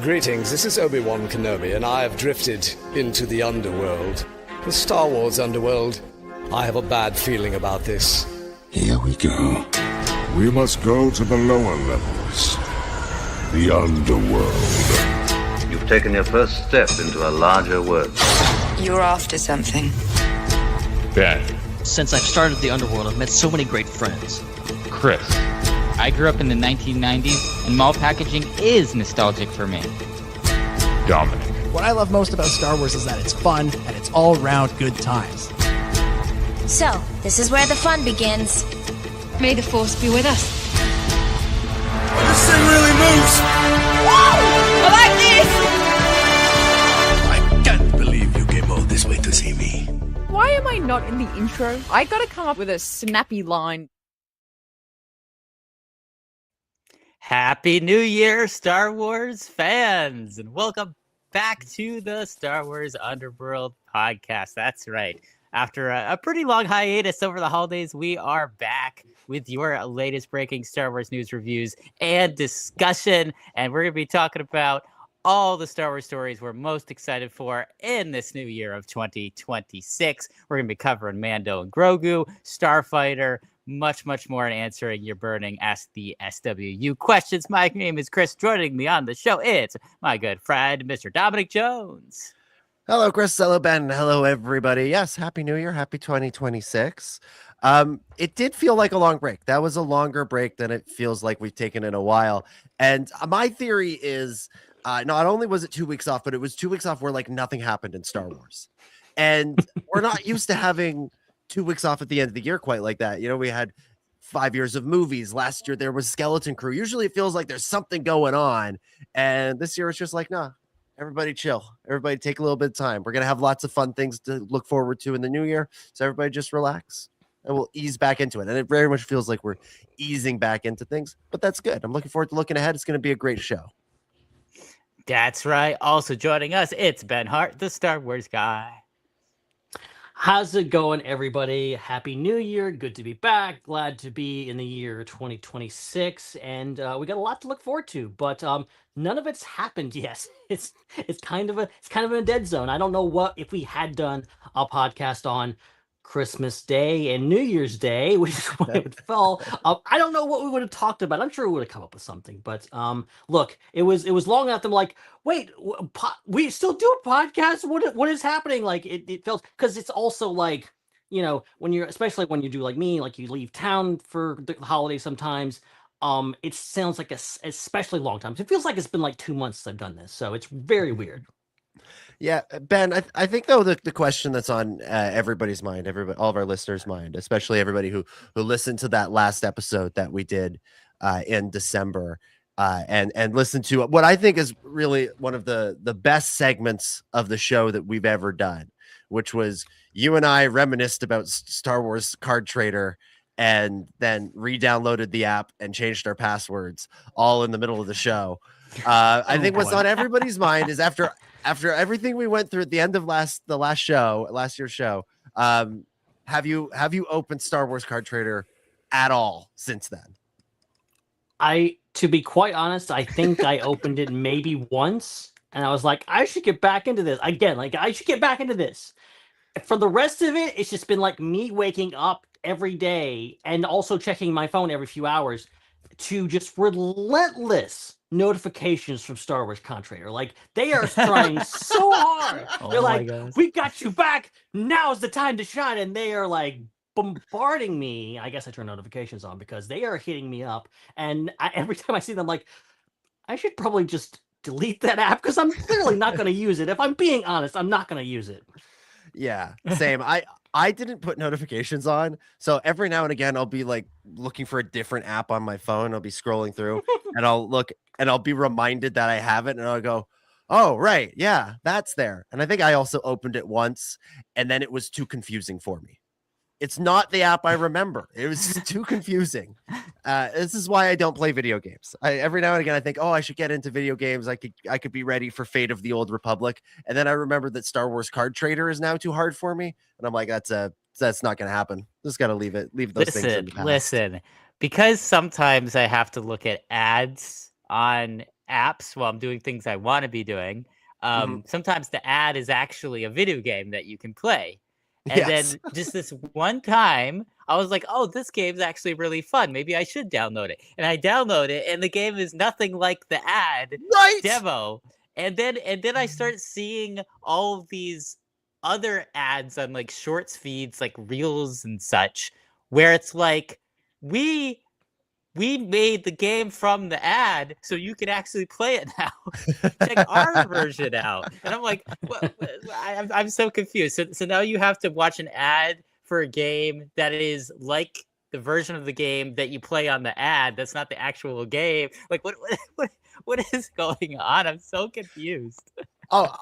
Greetings, this is Obi-Wan Kenobi, and I have drifted into the underworld. The Star Wars Underworld. I have a bad feeling about this. Here we go. We must go to the lower levels. The underworld. You've taken your first step into a larger world. You're after something. Ben. Since I've started the underworld, I've met so many great friends. Chris. I grew up in the 1990s, and mall packaging is nostalgic for me. Dominic. What I love most about Star Wars is that it's fun, and it's all-round good times. So, this is where the fun begins. May the Force be with us. This thing really moves! Woo! I like this! I can't believe you came all this way to see me. Why am I not in the intro? I gotta come up with a snappy line. Happy New Year, Star Wars fans, and welcome back to the Star Wars Underworld Podcast. That's right. After a pretty long hiatus over the holidays, we are back with your latest breaking Star Wars news, reviews, and discussion. And we're going to be talking about all the Star Wars stories we're most excited for in this new year of 2026. We're going to be covering Mando and Grogu, Starfighter, much more, and answering your burning Ask the SWU questions. My name is Chris. Joining me on the show, it's my good friend, Mr. Dominic Jones. Hello, Chris. Hello, Ben. Hello, everybody. Yes, Happy New Year. Happy 2026. It did feel like a long break. That was a longer break than it feels like we've taken in a while. And my theory is not only was it 2 weeks off, but it was 2 weeks off where like nothing happened in Star Wars. And we're not used to having 2 weeks off at the end of the year quite like that. You know, we had 5 years of movies. Last year there was Skeleton Crew. Usually it feels like there's something going on. And this year it's just like, nah, everybody chill. Everybody take a little bit of time. We're going to have lots of fun things to look forward to in the new year. So everybody just relax and we'll ease back into it. And it very much feels like we're easing back into things, but that's good. I'm looking forward to looking ahead. It's going to be a great show. That's right. Also joining us, it's Ben Hart, the Star Wars guy. How's it going, everybody? Happy New Year. Good to be back. Glad to be in the year 2026. And we got a lot to look forward to, but none of it's happened yet. It's kind of a dead zone. I don't know what if we had done a podcast on Christmas Day and New Year's Day, which is when it fell. I don't know what we would have talked about. I'm sure we would have come up with something. But look, it was long enough. I'm like, wait, we still do a podcast? What is happening? Like it felt, because it's also like, you know, especially when you do like me, like you leave town for the holidays sometimes. It sounds like especially long time. It feels like it's been like 2 months since I've done this, so it's very weird. Yeah, Ben, I think, though, the question that's on everybody's mind, all of our listeners' mind, especially everybody who listened to that last episode that we did in December and listened to what I think is really one of the best segments of the show that we've ever done, which was you and I reminisced about Star Wars Card Trader and then re-downloaded the app and changed our passwords all in the middle of the show. I think what's on everybody's mind is after everything we went through at the end of last year's show, have you opened Star Wars Card Trader at all since then? To be quite honest, I think I opened it maybe once, and I was like, I should get back into this again. Like, I should get back into this. For the rest of it, it's just been like me waking up every day and also checking my phone every few hours to just relentless notifications from Star Wars Card Trader. Like, they are trying so hard. They're like, we got you back. Now's the time to shine. And they are like bombarding me. I guess I turn notifications on because they are hitting me up. And every time I see them, like, I should probably just delete that app because I'm clearly not going to use it. If I'm being honest, I'm not going to use it. Yeah, same. I didn't put notifications on, so every now and again I'll be like looking for a different app on my phone. I'll be scrolling through and I'll look and I'll be reminded that I have it and I'll go, oh right, yeah, that's there. And I think I also opened it once and then it was too confusing for me. It's not the app I remember. It was too confusing. This is why I don't play video games. Every now and again I think, oh, I should get into video games. I could be ready for Fate of the Old Republic. And then I remember that Star Wars Card Trader is now too hard for me. And I'm like, that's not going to happen. Just got to leave those things in the past. Listen, because sometimes I have to look at ads on apps while I'm doing things I want to be doing. Sometimes the ad is actually a video game that you can play. And then just this one time, I was like, oh, this game's actually really fun. Maybe I should download it. And I download it, and the game is nothing like the ad demo. And then I start seeing all of these other ads on like shorts feeds, like Reels and such, where it's like, we made the game from the ad, so you can actually play it now. Check our version out. And I'm like, I'm so confused. So now you have to watch an ad for a game that is like the version of the game that you play on the ad. That's not the actual game. Like, what is going on? I'm so confused. Oh,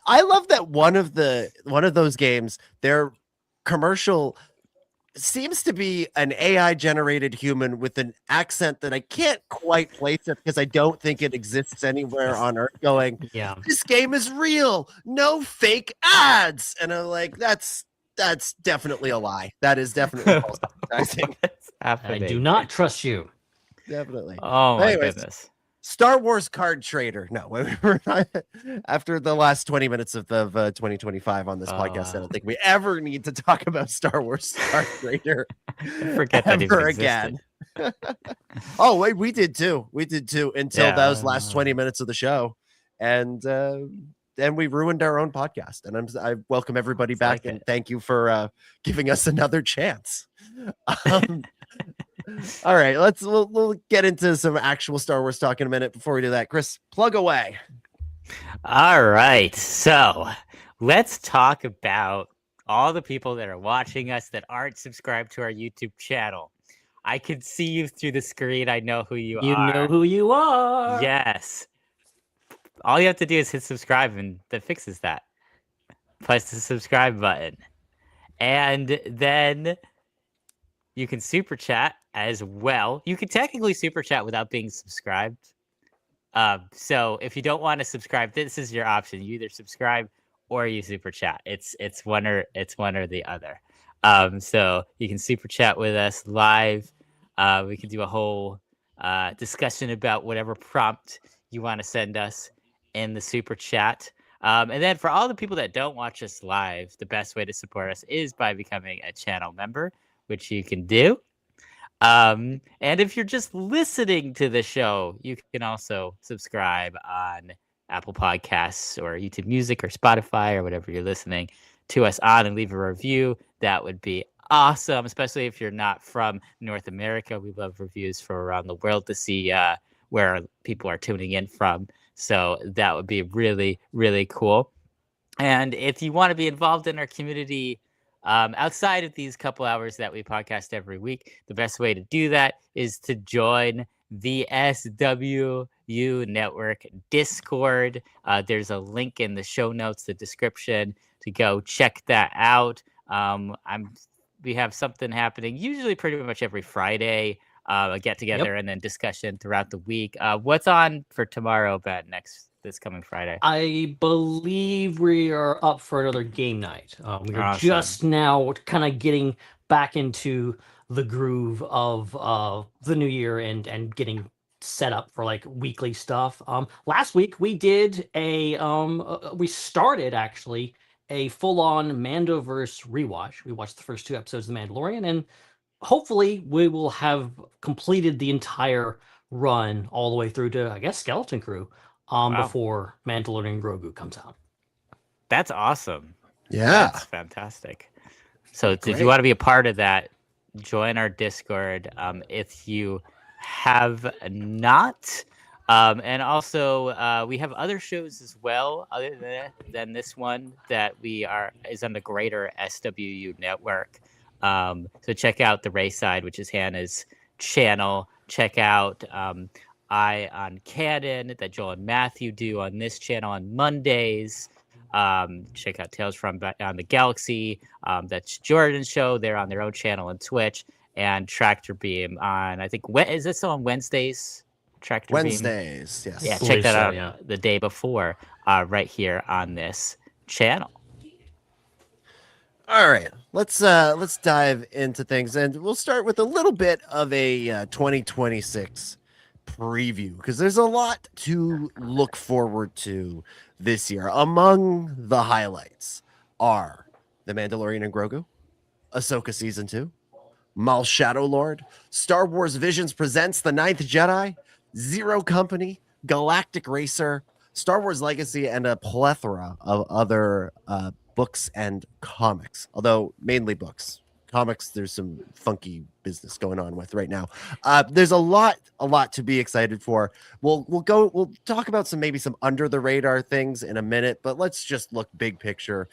I love that one of those games, their commercial seems to be an AI generated human with an accent that I can't quite place it because I don't think it exists anywhere on Earth going, this game is real, no fake ads. And I'm like, that's definitely a lie. That is definitely false advertising. I do not trust you. Definitely. Oh my goodness. Star Wars card trader. No, we're not, after the last 20 minutes of 2025 on this podcast, I don't think we ever need to talk about Star Wars card trader forget that ever again. Oh, wait, we did too. We did too until those last 20 minutes of the show. And then we ruined our own podcast. And I welcome everybody back and thank you for giving us another chance. All right, we'll get into some actual Star Wars talk in a minute. Before we do that, Chris, plug away. All right, so let's talk about all the people that are watching us that aren't subscribed to our YouTube channel. I can see you through the screen. I know who you are. You know who you are. Yes. All you have to do is hit subscribe, and that fixes that. Press the subscribe button. And then you can super chat as well. You can technically super chat without being subscribed. So if you don't want to subscribe, this is your option. You either subscribe or you super chat. It's one or the other. So you can super chat with us live. We can do a whole discussion about whatever prompt you want to send us in the super chat. And then for all the people that don't watch us live, the best way to support us is by becoming a channel member, which you can do. And if you're just listening to the show, you can also subscribe on Apple Podcasts or YouTube Music or Spotify or whatever you're listening to us on, and leave a review. That would be awesome, especially if you're not from North America. We love reviews from around the world to see where people are tuning in from. So that would be really, really cool. And if you want to be involved in our community outside of these couple hours that we podcast every week, the best way to do that is to join the SWU Network Discord. There's a link in the show notes, the description, to go check that out. We have something happening usually pretty much every Friday, a get together and then discussion throughout the week. What's on for tomorrow, Ben, this coming Friday? I believe we are up for another game night. We are just now kind of getting back into the groove of the new year and getting set up for like weekly stuff. Last week we did we started actually a full-on Mandoverse rewatch. We watched the first 2 episodes of The Mandalorian, and hopefully we will have completed the entire run all the way through to, I guess, Skeleton Crew before Mandalorian Grogu comes out. That's awesome. Yeah. That's fantastic. So if you want to be a part of that, join our Discord if you have not. And also, we have other shows as well, other than this one, that is on the greater SWU network. So check out the Raeside, which is Hannah's channel. Check out Eye on Canon that Joel and Matthew do on this channel on Mondays. Check out Tales from Beyond the Galaxy. That's Jordan's show. They're on their own channel on Twitch. And Tractor Beam on, I think, is this on Wednesdays? Tractor Wednesdays, Beam? Yes. Yeah, check that out the day before, right here on this channel. All right, let's dive into things, and we'll start with a little bit of a 2026 preview because there's a lot to look forward to this year. Among the highlights are The Mandalorian and Grogu, Ahsoka Season 2, Maul Shadow Lord, Star Wars Visions presents The Ninth Jedi, Zero Company, Galactic Racer, Star Wars Legacy, and a plethora of other books and comics, although mainly books. Comics, there's some funky business going on with right now. There's a lot to be excited for. We'll talk about maybe some under the radar things in a minute, but let's just look big picture.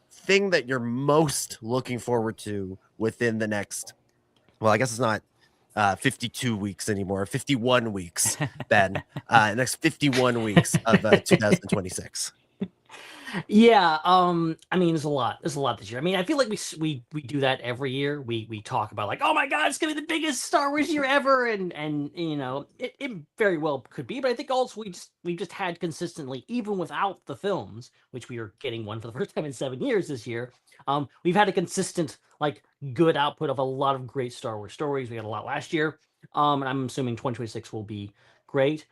Thing that you're most looking forward to within the next, well, I guess it's not 52 weeks anymore, 51 weeks, Ben. Next 51 weeks of 2026. Yeah, I mean, there's a lot this year. I mean, I feel like we do that every year. We talk about like, oh my god, it's gonna be the biggest Star Wars year ever, and you know, it very well could be. But I think also we just had consistently, even without the films, which we are getting one for the first time in 7 years this year. We've had a consistent like good output of a lot of great Star Wars stories. We had a lot last year, and I'm assuming 2026 will be great.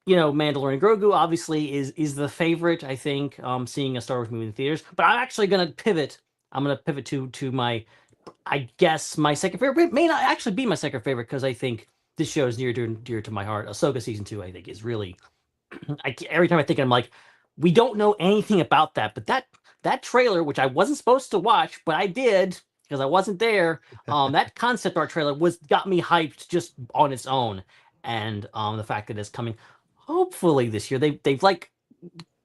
You know, Mandalorian Grogu obviously is the favorite, I think, seeing a Star Wars movie in theaters. But I'm actually going to pivot. I'm going to pivot to my, I guess, my second favorite. It may not actually be my second favorite because I think this show is near to my heart. Ahsoka Season 2, I think, is really, every time I think I'm like, we don't know anything about that. But that trailer, which I wasn't supposed to watch, but I did because I wasn't there, that concept art trailer got me hyped just on its own. And the fact that it's coming hopefully this year, they've like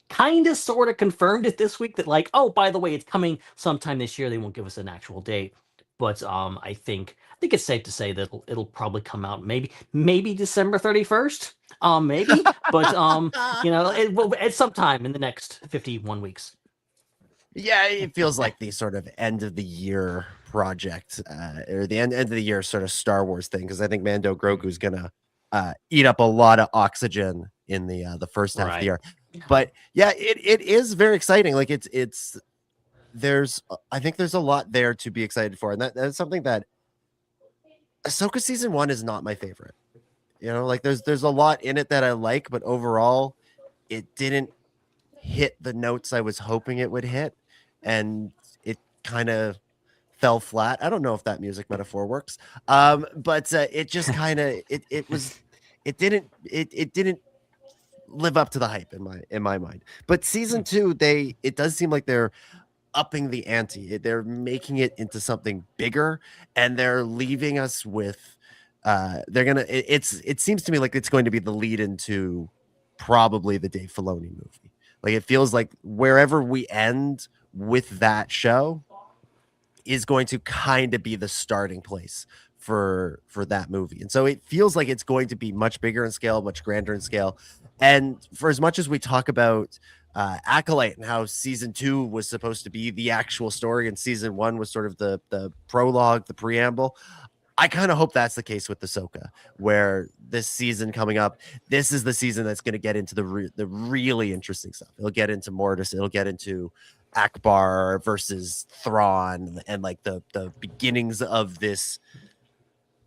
kind of sort of confirmed it this week that like, oh, by the way, it's coming sometime this year. They won't give us an actual date, but I think it's safe to say that it'll probably come out maybe December 31st, maybe, but you know, it's sometime in the next 51 weeks. Yeah, it feels like the sort of end of the year project, or the end of the year sort of Star Wars thing, because I think Mando Grogu's gonna eat up a lot of oxygen in the first half of the year. But yeah, it is very exciting. Like I think there's a lot there to be excited for, and that's something that Ahsoka Season 1 is not my favorite. You know, like there's a lot in it that I like, but overall it didn't hit the notes I was hoping it would hit, and it kind of fell flat. I don't know if that music metaphor works, but it just kind of it didn't live up to the hype in my mind. But Season 2, it does seem like they're upping the ante. They're making it into something bigger, and they're leaving us with it seems to me like it's going to be the lead into probably the Dave Filoni movie. Like it feels like wherever we end with that show is going to kind of be the starting place for that movie. And so it feels like it's going to be much bigger in scale, much grander in scale. And for as much as we talk about Acolyte and how Season 2 was supposed to be the actual story and Season 1 was sort of the prologue, the preamble, I kind of hope that's the case with Ahsoka, where this season coming up, this is the season that's going to get into the really interesting stuff. It'll get into Mortis. It'll get into Akbar versus Thrawn, and like the beginnings of this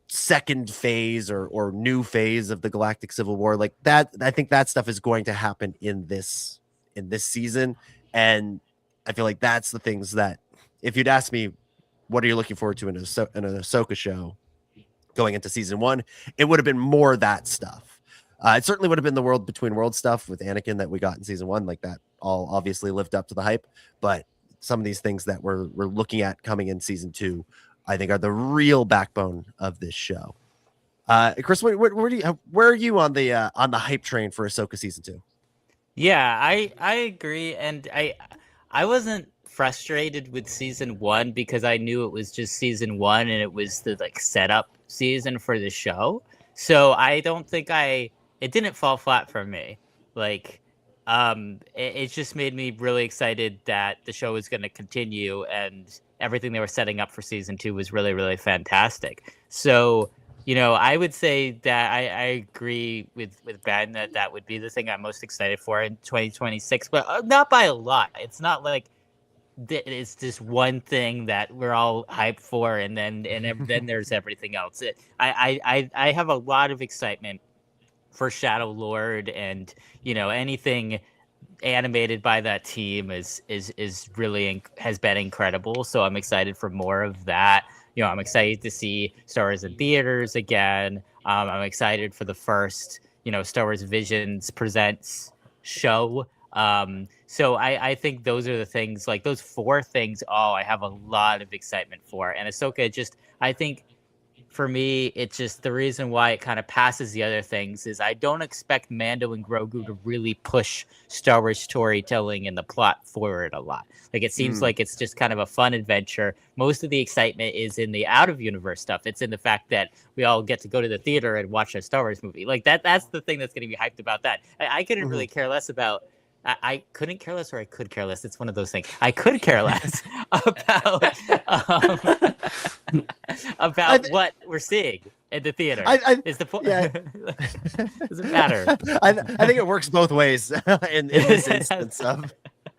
second phase or new phase of the Galactic Civil War. Like that, I think that stuff is going to happen in this season, and I feel like that's the things that, if you'd ask me, what are you looking forward to in an Ahsoka show going into Season 1, it would have been more that stuff. It certainly would have been the World Between Worlds stuff with Anakin that we got in Season 1, like that all obviously lived up to the hype. But some of these things that we're looking at coming in Season 2, I think, are the real backbone of this show. Chris, where are you on the hype train for Ahsoka Season 2? Yeah, I agree, and I wasn't frustrated with Season 1 because I knew it was just Season 1 and it was the like setup season for the show. So I don't think it didn't fall flat for me. Like it just made me really excited that the show was going to continue, and everything they were setting up for Season 2 was really, really fantastic. So, you know, I would say that I agree with Ben that would be the thing I'm most excited for in 2026, but not by a lot. It's not like it's just one thing that we're all hyped for, and then then there's everything else. I have a lot of excitement for Shadow Lord, and anything animated by that team is really has been incredible. So I'm excited for more of that. I'm excited to see Star Wars in theaters again. I'm excited for the first Star Wars Visions Presents show. So I think those are the things, like those 4 things. I have a lot of excitement for. And Ahsoka, I think for me, it's just the reason why it kind of passes the other things is I don't expect Mando and Grogu to really push Star Wars storytelling and the plot forward a lot. Like, it seems like it's just kind of a fun adventure. Most of the excitement is in the out-of-universe stuff. It's in the fact that we all get to go to the theater and watch a Star Wars movie. Like, that's the thing that's going to be hyped about that. I couldn't really care less about... I couldn't care less, or I could care less. It's one of those things. I could care less about what we're seeing in the theater. Is the point? Yeah. Doesn't matter. I think it works both ways in this instance.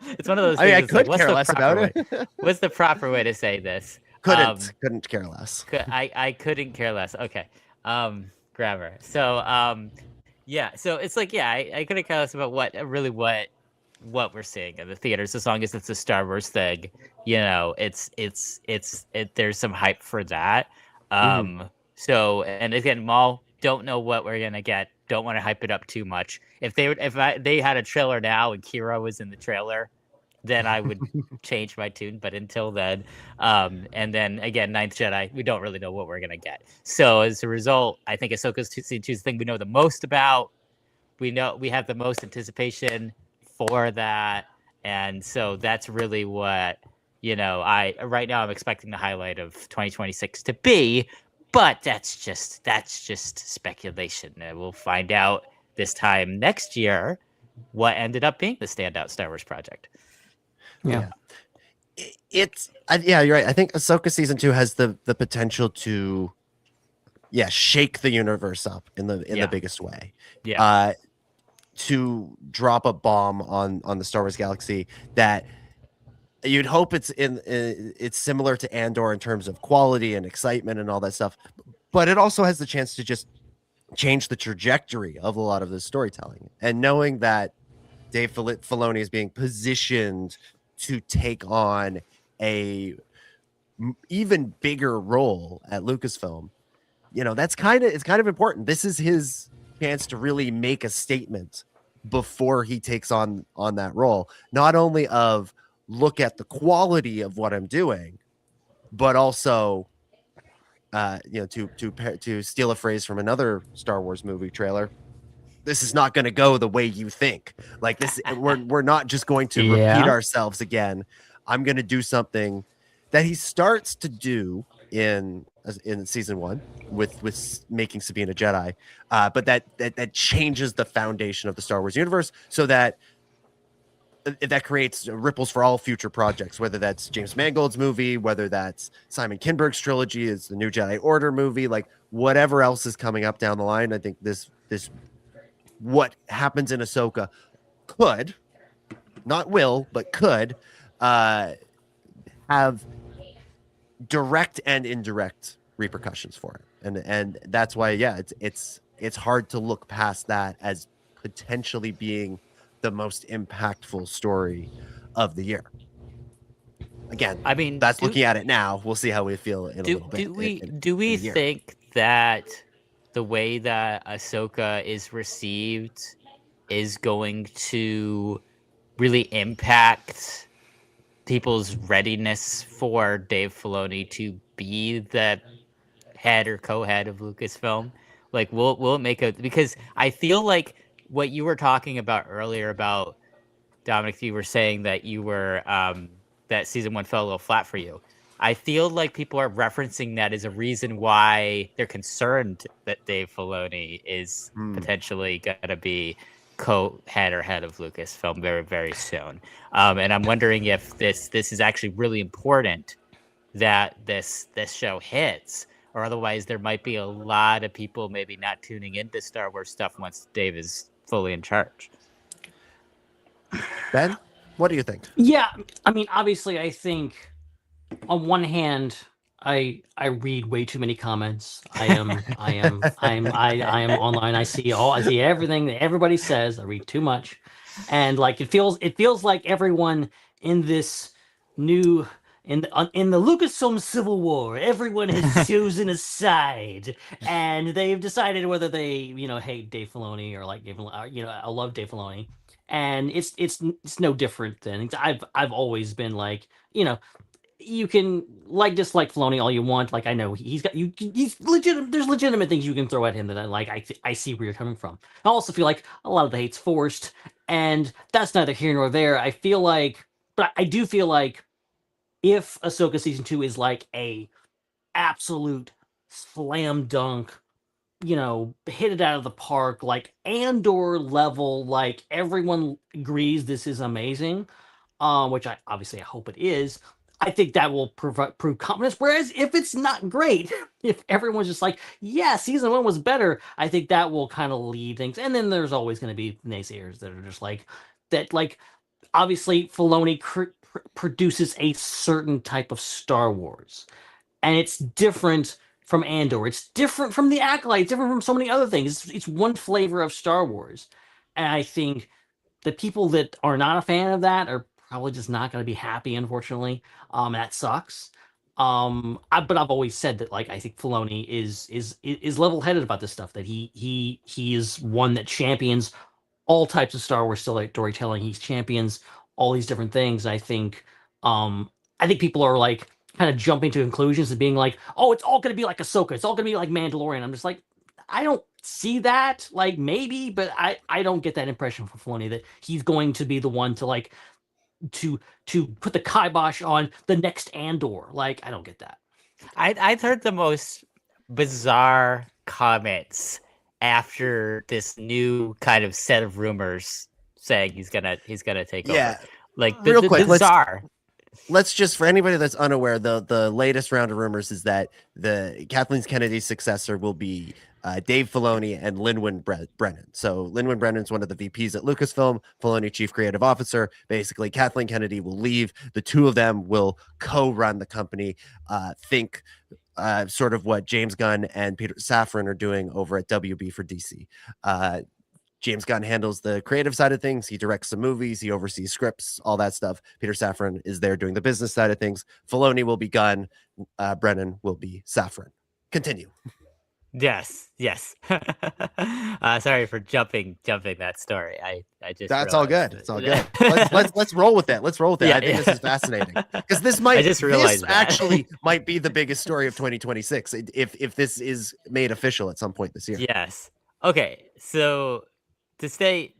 It's one of those things. I could care less about it. What's the proper way to say this? Couldn't care less. I couldn't care less. Okay. Grammar. So yeah, so it's like, I couldn't care less about what we're seeing in the theaters, as long as it's a Star Wars thing. It's there's some hype for that. So, and again, Maul, don't know what we're gonna get. Don't want to hype it up too much. If they had a trailer now and Kira was in the trailer, then I would change my tune. But until then, and then again, Ninth Jedi, we don't really know what we're gonna get. So as a result, I think Ahsoka's Season 2 is the thing we know the most about. We have the most anticipation for that, and so that's really what right now I'm expecting the highlight of 2026 to be. But that's just speculation. And we'll find out this time next year what ended up being the standout Star Wars project. Yeah. You're right. I think Ahsoka Season 2 has the potential to shake the universe up in the biggest way. To drop a bomb on the Star Wars galaxy that you'd hope it's similar to Andor in terms of quality and excitement and all that stuff, but it also has the chance to just change the trajectory of a lot of the storytelling. And knowing that Dave Filoni is being positioned to take on a even bigger role at Lucasfilm, it's kind of important. This is his chance to really make a statement before he takes on that role, not only of look at the quality of what I'm doing, but also to steal a phrase from another Star Wars movie trailer, this is not going to go the way you think. Like this, we're not just going to repeat ourselves again. I'm going to do something that he starts to do in Season 1 with making Sabine a Jedi, but that changes the foundation of the Star Wars universe, so that creates ripples for all future projects, whether that's James Mangold's movie, whether that's Simon Kinberg's trilogy, is the New Jedi Order movie, like whatever else is coming up down the line. I think this what happens in Ahsoka could, not will, but could have direct and indirect repercussions for it, and that's why it's hard to look past that as potentially being the most impactful story of the year. Again, I mean, that's looking at it now. We'll see how we feel in a little bit. Do we think that the way that Ahsoka is received is going to really impact people's readiness for Dave Filoni to be the head or co-head of Lucasfilm? Like, will it make because I feel like what you were talking about earlier about, Dominic, you were saying that you were that Season 1 fell a little flat for you. I feel like people are referencing that as a reason why they're concerned that Dave Filoni is potentially going to be co-head or head of Lucasfilm very, very soon. And I'm wondering if this is actually really important that this show hits, or otherwise there might be a lot of people maybe not tuning into Star Wars stuff once Dave is fully in charge. Ben? What do you think? Yeah, I mean, obviously, I think on one hand, I read way too many comments. I am online. I see everything that everybody says. I read too much, and like it feels like everyone in this new in the Lucasfilm Civil War, everyone has chosen a side, and they've decided whether they hate Dave Filoni or like I love Dave Filoni, and it's no different than I've always been like you can dislike Filoni all you want. Like I know he's legitimate. There's legitimate things you can throw at him that I like. I see where you're coming from. I also feel like a lot of the hate's forced, and that's neither here nor there. I do feel like if Ahsoka season 2 is like a absolute slam dunk, hit it out of the park, like Andor level, like everyone agrees this is amazing, which I hope it is. I think that will prove confidence. Whereas if it's not great, if everyone's just like, yeah, season 1 was better, I think that will kind of lead things. And then there's always going to be naysayers that are just like, that like, obviously Filoni produces a certain type of Star Wars. And it's different from Andor. It's different from The Acolyte. It's different from so many other things. It's one flavor of Star Wars. And I think the people that are not a fan of that are probably just not going to be happy, unfortunately. That sucks. But I've always said that, like, I think Filoni is level-headed about this stuff. That he is one that champions all types of Star Wars storytelling. He champions all these different things. I think people are like kind of jumping to conclusions and being like, oh, it's all going to be like Ahsoka. It's all going to be like Mandalorian. I'm just like, I don't see that. Like maybe, but I don't get that impression from Filoni that he's going to be the one to like to put the kibosh on the next Andor. Like I don't get that. I've heard the most bizarre comments after this new kind of set of rumors saying he's gonna take over. Like real quick, bizarre. Let's just, for anybody that's unaware, the latest round of rumors is that the Kathleen Kennedy's successor will be Dave Filoni and Lin-Wyn Brennan. So Lin-Wyn Brennan's one of the VPs at Lucasfilm, Filoni chief creative officer. Basically, Kathleen Kennedy will leave. The two of them will co-run the company. Think sort of what James Gunn and Peter Safran are doing over at WB for DC. James Gunn handles the creative side of things. He directs some movies. He oversees scripts, all that stuff. Peter Safran is there doing the business side of things. Filoni will be Gunn. Brennan will be Safran. Continue. Yes. Sorry for jumping that story. I just that's all good. It's all good. Let's roll with that. I think this is fascinating because this actually might be the biggest story of 2026 if this is made official at some point this year. Yes. Okay. So to stay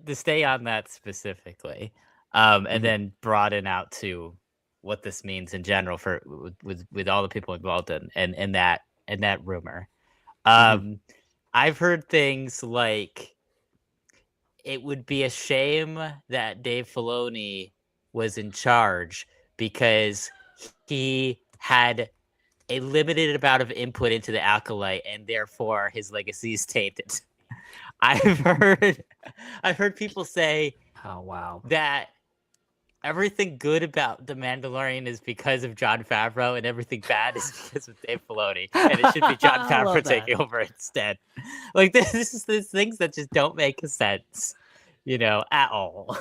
on that specifically, and then broaden out to what this means in general for with all the people involved in that rumor. I've heard things like it would be a shame that Dave Filoni was in charge because he had a limited amount of input into the Acolyte and therefore his legacy is tainted. I've heard people say, oh wow, that everything good about The Mandalorian is because of Jon Favreau, and everything bad is because of Dave Filoni, and it should be Jon Favreau taking over instead. Like this is the things that just don't make sense, at all.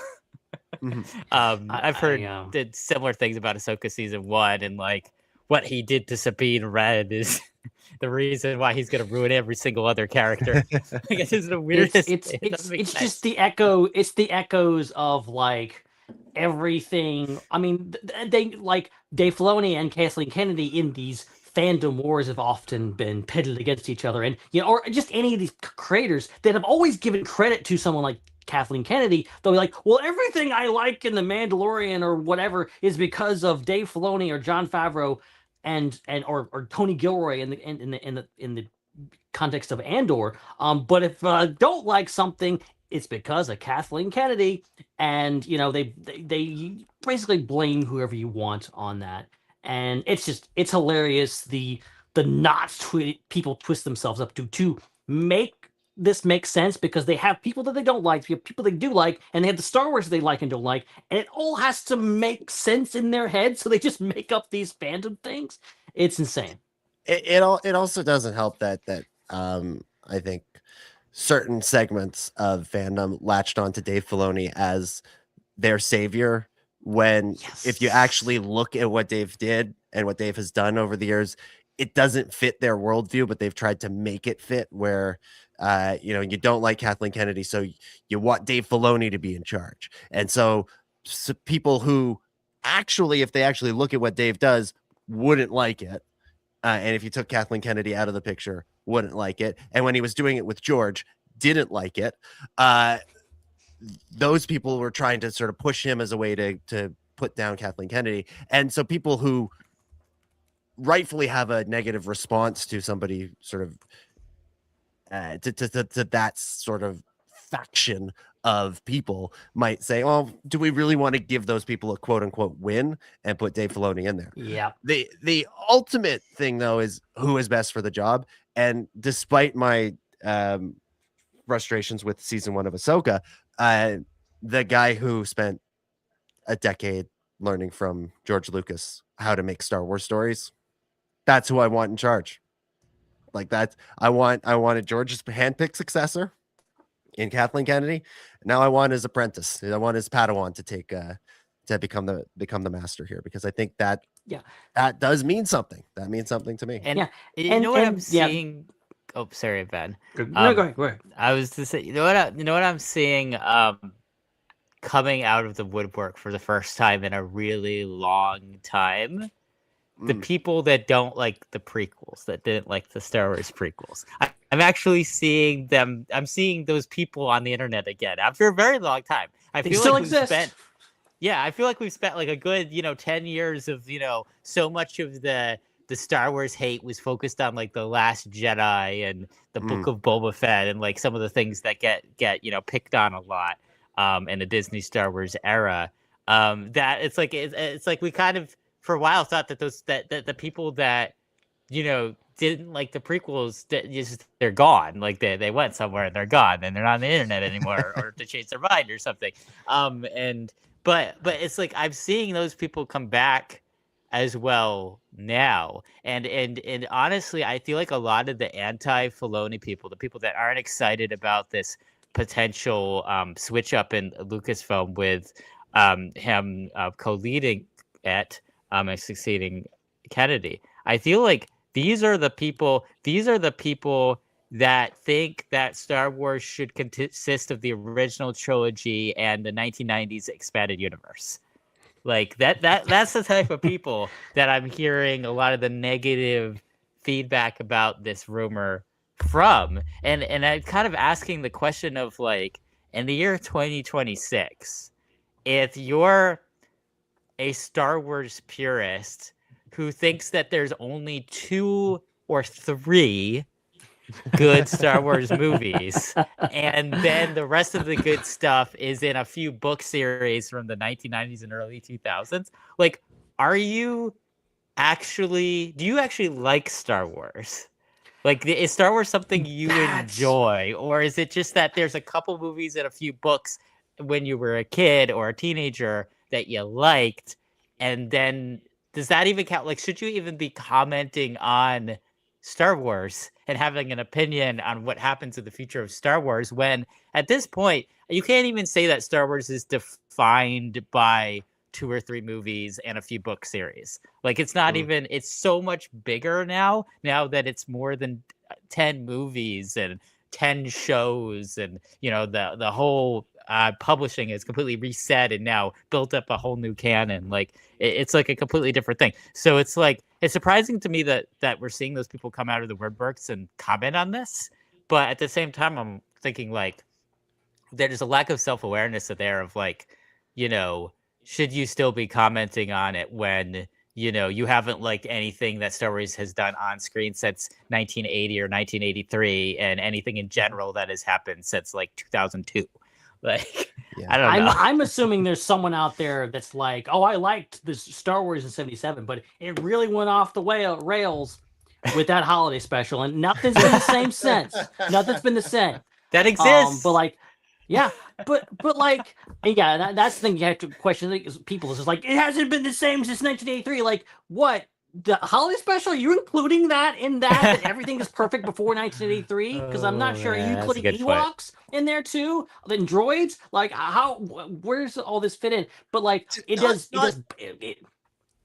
I've heard similar things about Ahsoka season 1, and like what he did to Sabine Wren is the reason why he's going to ruin every single other character. I guess it's the weirdest. It's just the echo. It's the echoes of like everything. I mean, they like Dave Filoni and Kathleen Kennedy in these fandom wars have often been pitted against each other, and or just any of these creators that have always given credit to someone like Kathleen Kennedy. They'll be like, well, everything I like in The Mandalorian or whatever is because of Dave Filoni or Jon Favreau or Tony Gilroy in the context of Andor. But if I don't like something, it's because of Kathleen Kennedy, and they basically blame whoever you want on that, and it's hilarious the knots people twist themselves up to make this makes sense because they have people that they don't like, they have people they do like, and they have the Star Wars they like and don't like, and it all has to make sense in their head, so they just make up these fandom things. It's insane. It also doesn't help that I think certain segments of fandom latched onto Dave Filoni as their savior when if you actually look at what Dave did and what Dave has done over the years, it doesn't fit their worldview, but they've tried to make it fit where you don't like Kathleen Kennedy, so you want Dave Filoni to be in charge. And so people who actually, if they actually look at what Dave does, wouldn't like it. And if you took Kathleen Kennedy out of the picture, wouldn't like it. And when he was doing it with George, didn't like it. Those people were trying to sort of push him as a way to put down Kathleen Kennedy. And so people who rightfully have a negative response to somebody sort of to that sort of faction of people might say, "Oh, do we really want to give those people a quote unquote win and put Dave Filoni in there?" Yeah. The ultimate thing though is who is best for the job. And despite my frustrations with season 1 of Ahsoka, the guy who spent a decade learning from George Lucas how to make Star Wars stories, that's who I want in charge. Like that, I wanted George's handpicked successor in Kathleen Kennedy. Now I want his apprentice. I want his Padawan to take to become the master here, because I think that does mean something. That means something to me. And you know what I'm seeing. Oh, sorry, Ben. No, go ahead. I was to say, you know what I'm seeing coming out of the woodwork for the first time in a really long time. The people that don't like the prequels, that didn't like the Star Wars prequels. I'm actually seeing them. I'm seeing those people on the internet again after a very long time. I feel like we've spent like a good, 10 years of, so much of the Star Wars hate was focused on like The Last Jedi and the Book of Boba Fett and like some of the things that get picked on a lot in the Disney Star Wars era. That it's like we kind of for a while thought that the people that didn't like the prequels, they're gone. Like they went somewhere and they're gone and they're not on the internet anymore or to change their mind or something. But it's like I'm seeing those people come back as well now. And honestly, I feel like a lot of the anti-Filoni people, the people that aren't excited about this potential switch up in Lucasfilm with him co-leading it and succeeding Kennedy, I feel like these are the people that think that Star Wars should consist of the original trilogy and the 1990s expanded universe. Like that's the type of people that I'm hearing a lot of the negative feedback about this rumor from. And I'm kind of asking the question of like, in the year 2026, if you're a Star Wars purist who thinks that there's only 2 or 3 good Star Wars movies, and then the rest of the good stuff is in a few book series from the 1990s and early 2000s, like, do you actually like Star Wars? Like, is Star Wars something you enjoy, or is it just that there's a couple movies and a few books when you were a kid or a teenager that you liked, and then does that even count? Like, should you even be commenting on Star Wars and having an opinion on what happens in the future of Star Wars when at this point you can't even say that Star Wars is defined by 2 or 3 movies and a few book series? Like, it's not even, it's so much bigger now that it's more than 10 movies and 10 shows, and the whole publishing is completely reset and now built up a whole new canon. Like, it's like a completely different thing. So it's like, it's surprising to me that we're seeing those people come out of the woodworks and comment on this. But at the same time, I'm thinking like there's a lack of self-awareness there of like, should you still be commenting on it when, you haven't liked anything that Star Wars has done on screen since 1980 or 1983, and anything in general that has happened since like 2002. Like, I don't know. I'm assuming there's someone out there that's like, oh, I liked this Star Wars in '77, but it really went off the rails with that holiday special, and nothing's been the same since. Nothing's been the same. That exists. But like, yeah, but like, yeah, that's the thing you have to question. People is just like, it hasn't been the same since 1983. Like, what? The holiday special? Are you including that in that everything is perfect before 1983? Because I'm not sure. Are you including Ewoks in there too? Then droids? Like, where's all this fit in? But like,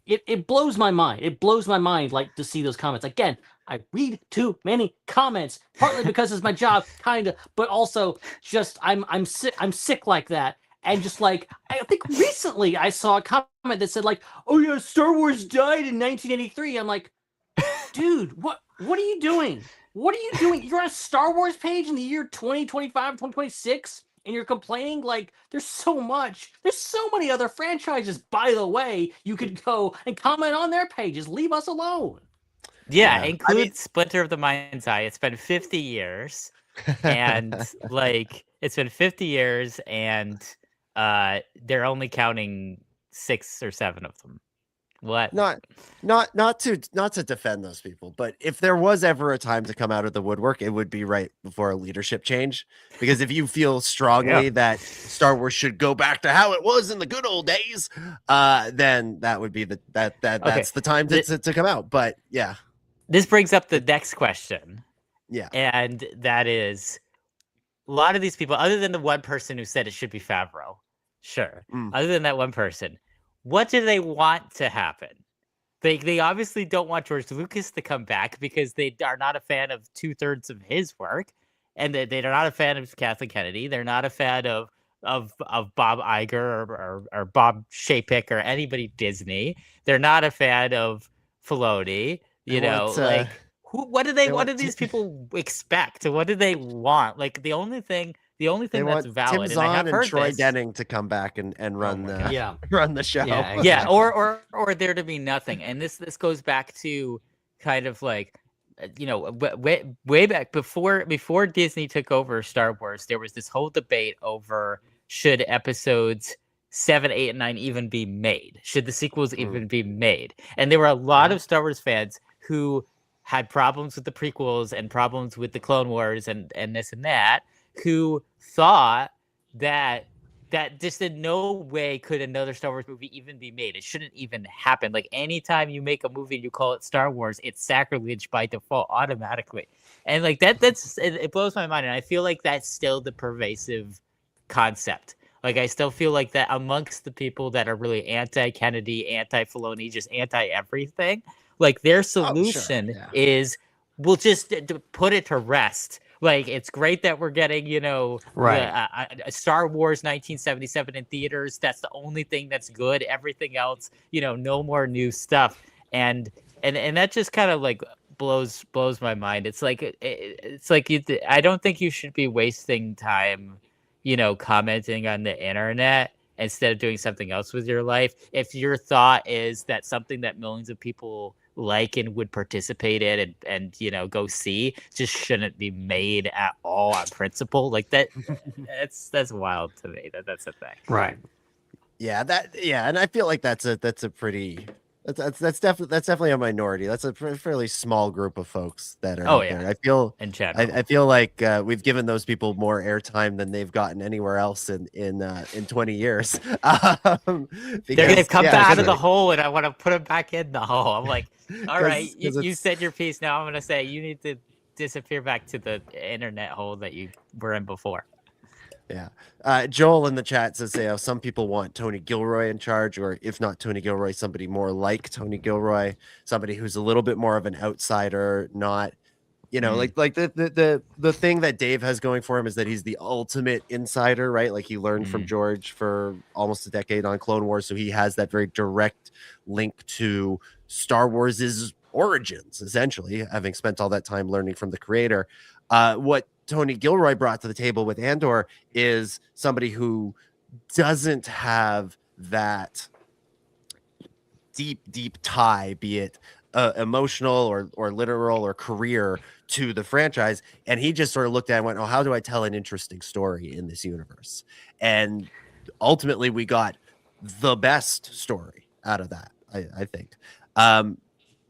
it blows my mind. It blows my mind, like, to see those comments. Again, I read too many comments, partly because it's my job, kind of, but also just I'm sick like that. And just like, I think recently I saw a comment that said like, "Oh yeah, Star Wars died in 1983." I'm like, dude, what are you doing? What are you doing? You're on a Star Wars page in the year 2025, 2026, and you're complaining? Like, there's so many other franchises, by the way, you could go and comment on their pages. Leave us alone. Yeah, include Splinter of the Mind's Eye. It's been 50 years, and like, it's been 50 years, and they're only counting 6 or 7 of them. What? Not to defend those people, but if there was ever a time to come out of the woodwork, it would be right before a leadership change. Because if you feel strongly that Star Wars should go back to how it was in the good old days, then that would be that's the time to come out. But yeah, this brings up the next question. Yeah, and that is, a lot of these people, other than the one person who said it should be Favreau, sure. Other than that one person, what do they want to happen? They obviously don't want George Lucas to come back because they are not a fan of 2/3 of his work, and they're not a fan of Kathleen Kennedy. They're not a fan of Bob Iger or Bob Chapek or anybody Disney. They're not a fan of Filoni. What do these people expect? What do they want? Like, the only thing that's valid, Tim and I have Zahn heard and Troy this, Denning to come back and run the show. Yeah, or there to be nothing. And this goes back to kind of like, way back before Disney took over Star Wars, there was this whole debate over should episodes 7, 8, and 9 even be made? Should the sequels even be made? And there were a lot of Star Wars fans who had problems with the prequels and problems with the Clone Wars and this and that, who thought that just in no way could another Star Wars movie even be made. It shouldn't even happen. Like, anytime you make a movie and you call it Star Wars, it's sacrilege by default automatically. And like it blows my mind. And I feel like that's still the pervasive concept. Like, I still feel like that amongst the people that are really anti-Kennedy, anti-Filoni, just anti-everything, like, their solution is, we'll just put it to rest. Like, it's great that we're getting, a Star Wars 1977 in theaters. That's the only thing that's good. Everything else, no more new stuff. And that just kind of like blows my mind. It's like I don't think you should be wasting time, commenting on the internet instead of doing something else with your life. If your thought is that something that millions of people like and would participate in and go see just shouldn't be made at all on principle, like that's wild to me. That's a thing, right? And I feel like that's definitely a minority. That's a fairly small group of folks that are there. I feel like we've given those people more airtime than they've gotten anywhere else in 20 years. They've come out of the hole, and I want to put them back in the hole. I'm like, all right, you said your piece. Now I'm going to say you need to disappear back to the internet hole that you were in before. Yeah. Joel in the chat says, some people want Tony Gilroy in charge, or if not Tony Gilroy, somebody more like Tony Gilroy, somebody who's a little bit more of an outsider, not, like the thing that Dave has going for him is that he's the ultimate insider, right? Like, he learned from George for almost a decade on Clone Wars. So he has that very direct link to Star Wars's origins, essentially, having spent all that time learning from the creator. What Tony Gilroy brought to the table with Andor is somebody who doesn't have that deep tie, be it emotional or literal or career, to the franchise. And he just sort of looked at it and went, how do I tell an interesting story in this universe? And ultimately we got the best story out of that, I think.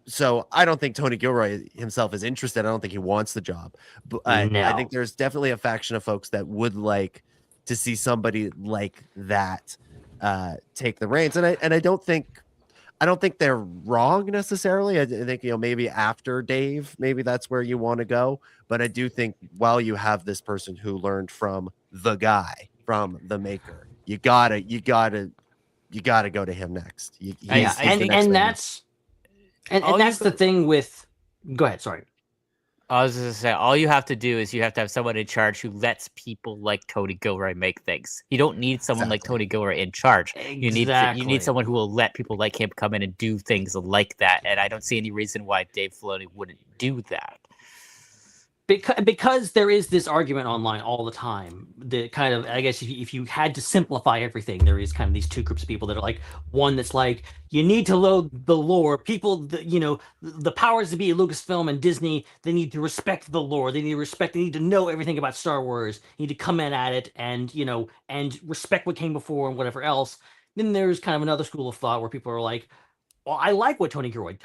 So I don't think Tony Gilroy himself is interested. I don't think he wants the job. But I think there's definitely a faction of folks that would like to see somebody like that take the reins. And I don't think they're wrong necessarily. I think, maybe after Dave, maybe that's where you want to go. But I do think while you have this person who learned from the guy, from the maker, you gotta go to him next. That's the thing with. Go ahead. Sorry. I was going to say, all you have to do is you have to have someone in charge who lets people like Tony Gilroy make things. You don't need someone like Tony Gilroy in charge. You need someone who will let people like him come in and do things like that. And I don't see any reason why Dave Filoni wouldn't do that. Because there is this argument online all the time. The kind of, I guess, if you had to simplify everything, there is kind of these two groups of people that are like, one that's like, you need to load the lore. People, the powers to be at Lucasfilm and Disney, they need to respect the lore. They need to know everything about Star Wars. They need to come in at it and respect what came before and whatever else. Then there's kind of another school of thought where people are like, well, I like what Tony Gilroy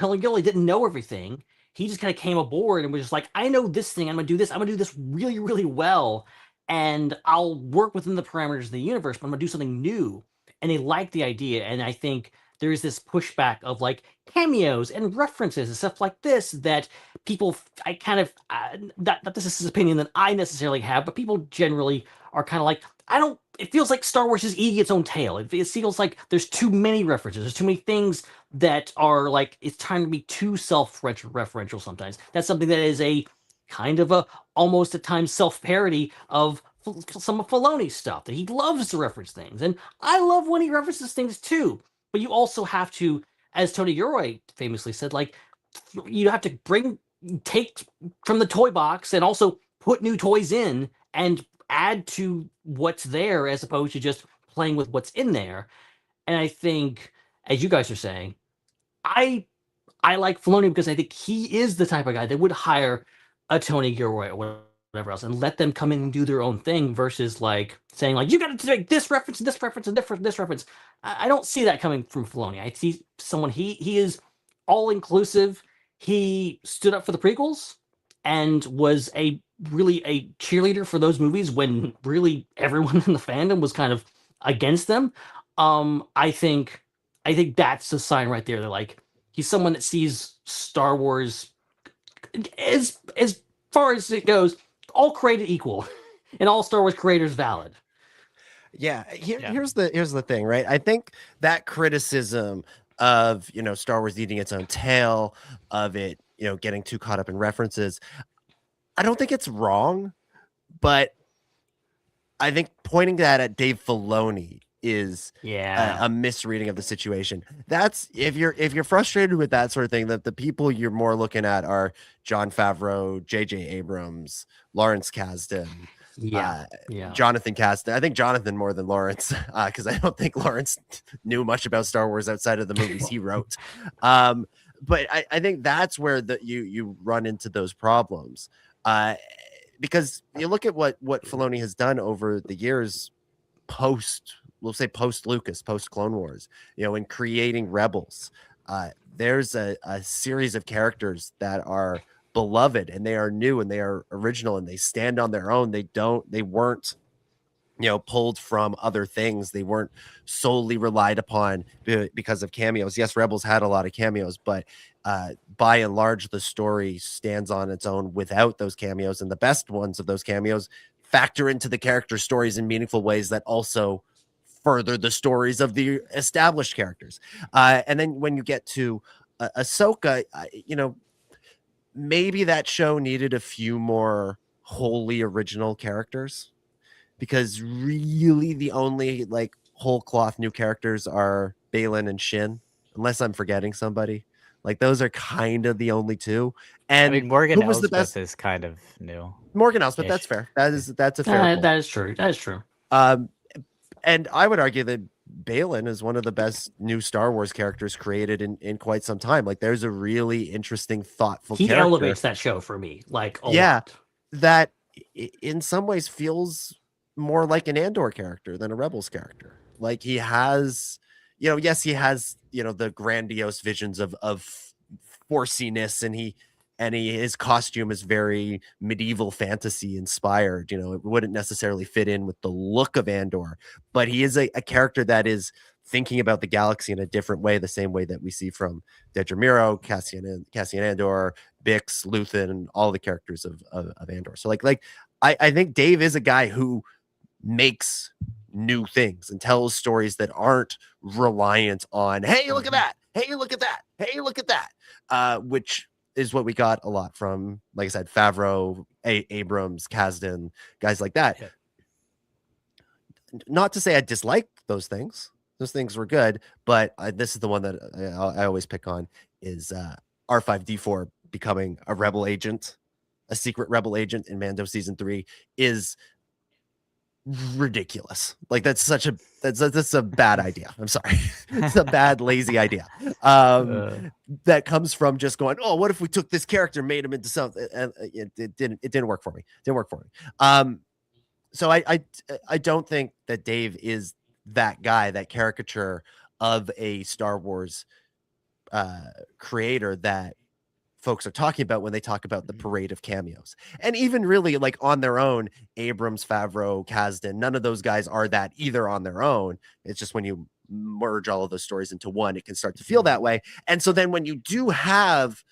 didn't know everything. He just kind of came aboard and was just like, I know this thing. I'm going to do this. I'm going to do this really, really well. And I'll work within the parameters of the universe, but I'm going to do something new. And they like the idea. And I think there's this pushback of like cameos and references and stuff like this that people, that this is his opinion that I necessarily have, but people generally are kind of like, it feels like Star Wars is eating its own tail. It feels like there's too many references. There's too many things that are like, it's trying to be too self-referential sometimes. That's something that is a kind of almost at times self-parody of some of Filoni's stuff, that he loves to reference things. And I love when he references things too. But you also have to, as Tony Gilroy famously said, like, you have to take from the toy box and also put new toys in and add to what's there as opposed to just playing with what's in there. And I think, as you guys are saying, I like Filoni because I think he is the type of guy that would hire a Tony Gilroy or whatever else and let them come in and do their own thing versus like saying like, you got to take this reference and this reference and this reference. I don't see that coming from Filoni. I see someone, he is all inclusive. He stood up for the prequels and was really a cheerleader for those movies when really everyone in the fandom was kind of against them. I think that's a sign right there. They're like, he's someone that sees Star Wars as far as it goes, all created equal and all Star Wars creators valid. Yeah, here's the thing, right? I think that criticism of Star Wars eating its own tail, of it getting too caught up in references, I don't think it's wrong, but I think pointing that at Dave Filoni is a misreading of the situation. That's if you're frustrated with that sort of thing, that the people you're more looking at are Jon Favreau, J.J. Abrams, Lawrence Kasdan. Jonathan Kasdan. I think Jonathan more than Lawrence, because I don't think Lawrence knew much about Star Wars outside of the movies he wrote. But I think that's where you run into those problems. Because you look at what Filoni has done over the years post Lucas, post Clone Wars, in creating Rebels. There's a series of characters that are beloved and they are new and they are original and they stand on their own. They weren't pulled from other things. They weren't solely relied upon because of cameos. Yes, Rebels had a lot of cameos, but by and large, the story stands on its own without those cameos. And the best ones of those cameos factor into the character stories in meaningful ways that also further the stories of the established characters. And then when you get to Ahsoka, maybe that show needed a few more wholly original characters, because really the only like whole cloth new characters are Baylan and Shin, unless I'm forgetting somebody. Like those are kind of the only two. And I mean, Morgan Elsbeth is kind of new. Morgan Elsbeth, that's fair. That's a fair. That is true. That is true. And I would argue that Baylan is one of the best new Star Wars characters created in quite some time. Like there's a really interesting, thoughtful he character. Elevates that show for me like a lot. That in some ways feels more like an Andor character than a Rebels character. Like he has, yes, he has, the grandiose visions of horsiness, and his costume is very medieval fantasy inspired. You know, it wouldn't necessarily fit in with the look of Andor, but he is a character that is thinking about the galaxy in a different way, the same way that we see from Dedra Meero, Cassian Andor, Bix, Luthen, and all the characters of Andor. So I think Dave is a guy who makes new things and tells stories that aren't reliant on, hey, look at that, hey, look at that, hey, look at that, which is what we got a lot from, like I said, Favreau, Abrams, Kasdan, guys like that. Yeah. Not to say I dislike those things. Those things were good, but this is the one that I always pick on is R5D4 becoming a rebel agent, a secret rebel agent in Mando season 3 is ridiculous. Like that's a bad idea. I'm sorry. It's a bad, lazy idea. That comes from just going, oh, what if we took this character and made him into something? And it didn't work for me. So I don't think that Dave is that guy, that caricature of a Star Wars creator that folks are talking about when they talk about the parade of cameos. And even really like on their own, Abrams, Favreau, Kasdan, none of those guys are that either on their own. It's just when you merge all of those stories into one, it can start to feel that way. And so then when you do have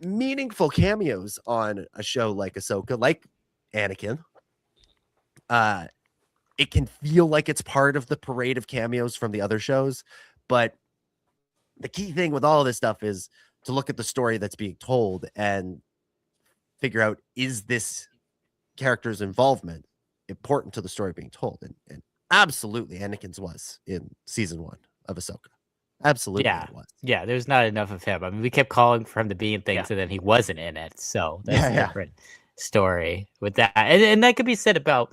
meaningful cameos on a show like Ahsoka, like Anakin, it can feel like it's part of the parade of cameos from the other shows. But the key thing with all of this stuff is to look at the story that's being told and figure out, is this character's involvement important to the story being told? And absolutely, Anakin's was in season 1 of Ahsoka. Absolutely, yeah, it was. Yeah, there's not enough of him. I mean, we kept calling for him to be in things, and then he wasn't in it. So that's a different story with that. And that could be said about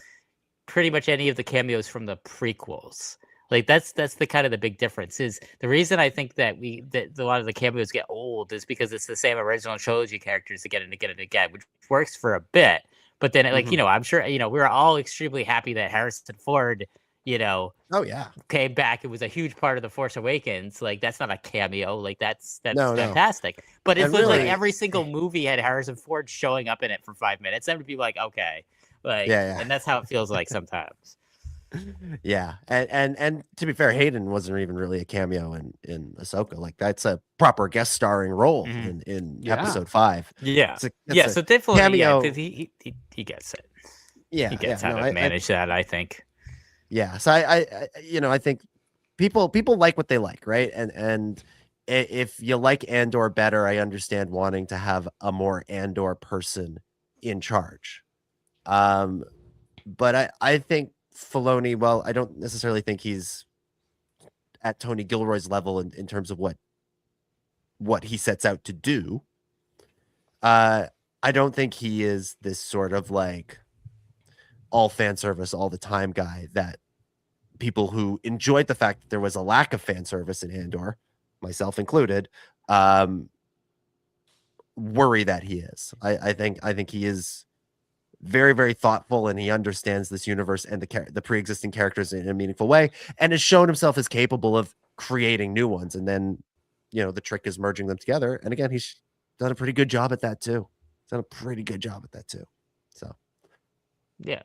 pretty much any of the cameos from the prequels. Like that's the kind of the big difference. Is the reason I think that a lot of the cameos get old is because it's the same original trilogy characters again and again and again, which works for a bit. But then, I'm sure, we were all extremely happy that Harrison Ford, came back. It was a huge part of The Force Awakens. Like, that's not a cameo. Like, that's fantastic. But if really, like every single movie had Harrison Ford showing up in it for 5 minutes, that would be like, okay. Like, and that's how it feels like sometimes. Yeah, and to be fair, Hayden wasn't even really a cameo in Ahsoka. Like that's a proper guest starring role in episode 5. Yeah, so definitely cameo. Yeah, he gets it. Yeah, he gets how to manage that. I think. Yeah, so I think people like what they like, right? And if you like Andor better, I understand wanting to have a more Andor person in charge. But I think Filoni, well, I don't necessarily think he's at Tony Gilroy's level in terms of what he sets out to do. I don't think he is this sort of like all fan service all the time guy that people who enjoyed the fact that there was a lack of fan service in Andor, myself included, worry that he is. I think he is very, very thoughtful, and he understands this universe and the pre-existing characters in a meaningful way, and has shown himself as capable of creating new ones. And then, the trick is merging them together. And again, he's done a pretty good job at that too. So, yeah.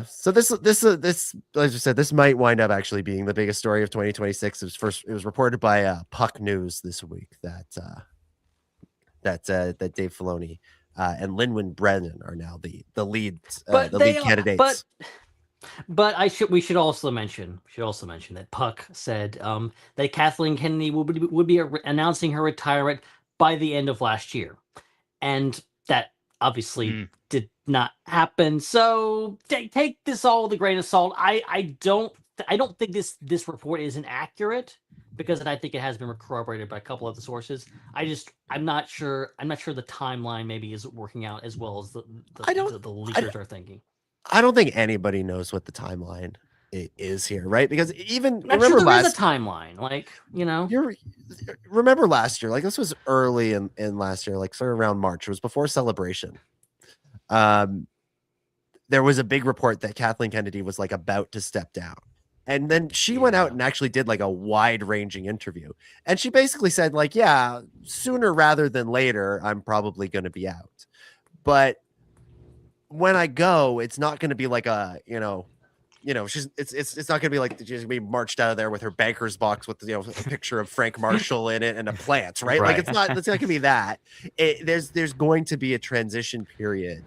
So this, as I said, this might wind up actually being the biggest story of 2026. It was reported by Puck News this week that Dave Filoni and Lin-Manuel Brennan are now the lead candidates. But we should also mention that Puck said that Kathleen Kennedy would be announcing her retirement by the end of last year, and that obviously did not happen. So take this all with a grain of salt. I don't think this report is inaccurate, because I think it has been corroborated by a couple of the sources. I'm not sure the timeline maybe is working out as well as the leakers are thinking. I don't think anybody knows what the timeline is here, right? Because even I'm remember sure there is a timeline, you remember last year, like this was early in last year, like sort of around March. It was before Celebration. There was a big report that Kathleen Kennedy was like about to step down. And then she went out and actually did like a wide-ranging interview. And she basically said, like, yeah, sooner rather than later, I'm probably going to be out. But when I go, it's not going to be like a, it's not going to be like she's going to be marched out of there with her banker's box with, a picture of Frank Marshall in it and a plant, right? Like it's not going to be that. There's going to be a transition period.